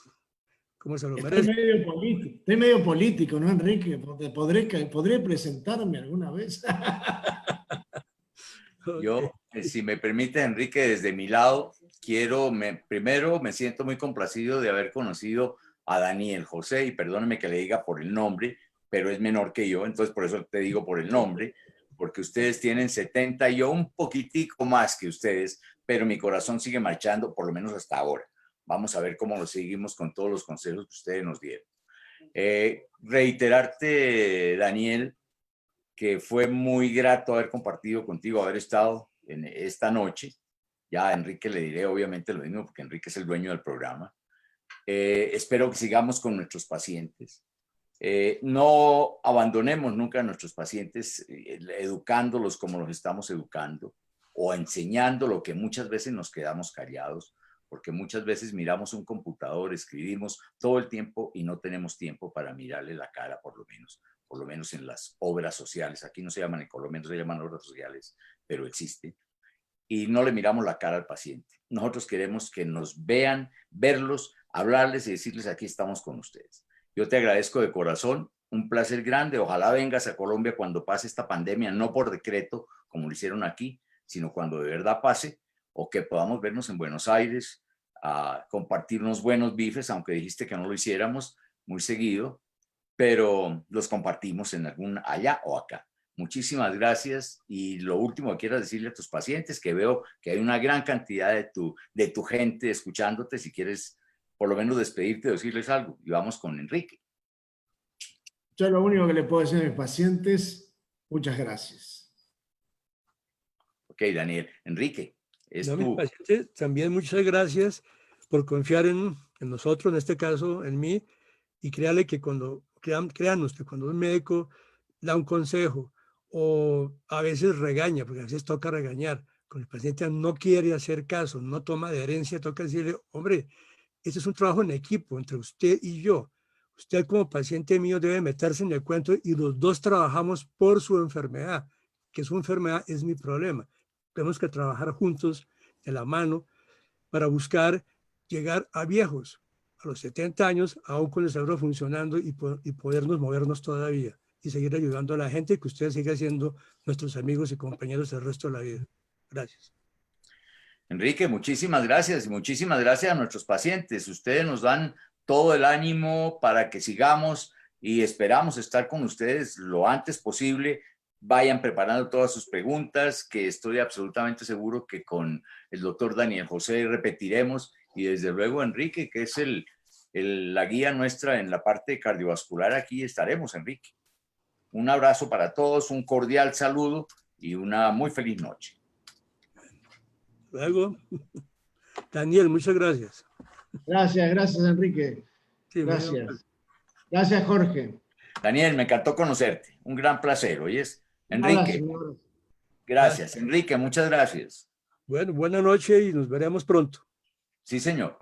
como se lo merece. Estoy medio político, ¿no, Enrique? ¿Podré presentarme alguna vez? Yo, si me permite, Enrique, desde mi lado, primero me siento muy complacido de haber conocido a Daniel José, y perdóneme que le diga por el nombre, pero es menor que yo, entonces por eso te digo por el nombre, porque ustedes tienen 70 y yo un poquitico más que ustedes, pero mi corazón sigue marchando, por lo menos hasta ahora. Vamos a ver cómo lo seguimos con todos los consejos que ustedes nos dieron. Reiterarte, Daniel, que fue muy grato haber compartido contigo, haber estado en esta noche. Ya a Enrique le diré obviamente lo mismo, porque Enrique es el dueño del programa. Espero que sigamos con nuestros pacientes. No abandonemos nunca a nuestros pacientes, educándolos como los estamos educando, o enseñando lo que muchas veces nos quedamos callados, porque muchas veces miramos un computador, escribimos todo el tiempo y no tenemos tiempo para mirarle la cara, por lo menos en las obras sociales. Aquí no se llaman, en Colombia no se llaman obras sociales, pero existen. Y no le miramos la cara al paciente. Nosotros queremos que nos vean, verlos, hablarles y decirles: aquí estamos con ustedes. Yo te agradezco de corazón, un placer grande. Ojalá vengas a Colombia cuando pase esta pandemia, no por decreto, como lo hicieron aquí, sino cuando de verdad pase, o que podamos vernos en Buenos Aires, a compartir unos buenos bifes, aunque dijiste que no lo hiciéramos muy seguido, pero los compartimos en allá o acá. Muchísimas gracias, y lo último que quieras decirle a tus pacientes, que veo que hay una gran cantidad de tu gente escuchándote, si quieres por lo menos despedirte o decirles algo, y vamos con Enrique. Yo lo único que le puedo decir a mis pacientes: muchas gracias. Ok, Daniel. Enrique, es Mis pacientes, también muchas gracias por confiar en nosotros, en este caso en mí, y créanle que créanos que cuando un médico da un consejo o a veces regaña, porque a veces toca regañar, cuando el paciente no quiere hacer caso, no toma adherencia, toca decirle: hombre, este es un trabajo en equipo entre usted y yo. Usted como paciente mío debe meterse en el cuento y los dos trabajamos por su enfermedad, que su enfermedad es mi problema. Tenemos que trabajar juntos de la mano para buscar llegar a viejos, a los 70 años, aún con el cerebro funcionando y podernos movernos todavía y seguir ayudando a la gente, y que ustedes sigan siendo nuestros amigos y compañeros el resto de la vida. Gracias. Enrique, muchísimas gracias, y muchísimas gracias a nuestros pacientes. Ustedes nos dan todo el ánimo para que sigamos, y esperamos estar con ustedes lo antes posible. Vayan preparando todas sus preguntas, que estoy absolutamente seguro que con el doctor Daniel José repetiremos, y desde luego Enrique, que es la guía nuestra en la parte cardiovascular. Aquí estaremos, Enrique. Un abrazo para todos, un cordial saludo y una muy feliz noche. Luego, Daniel, muchas gracias. Gracias, Enrique. Sí, gracias. Gracias, Jorge. Daniel, me encantó conocerte. Un gran placer, ¿oyes? Enrique. Gracias. Enrique, muchas gracias. Bueno, buena noche y nos veremos pronto. Sí, señor.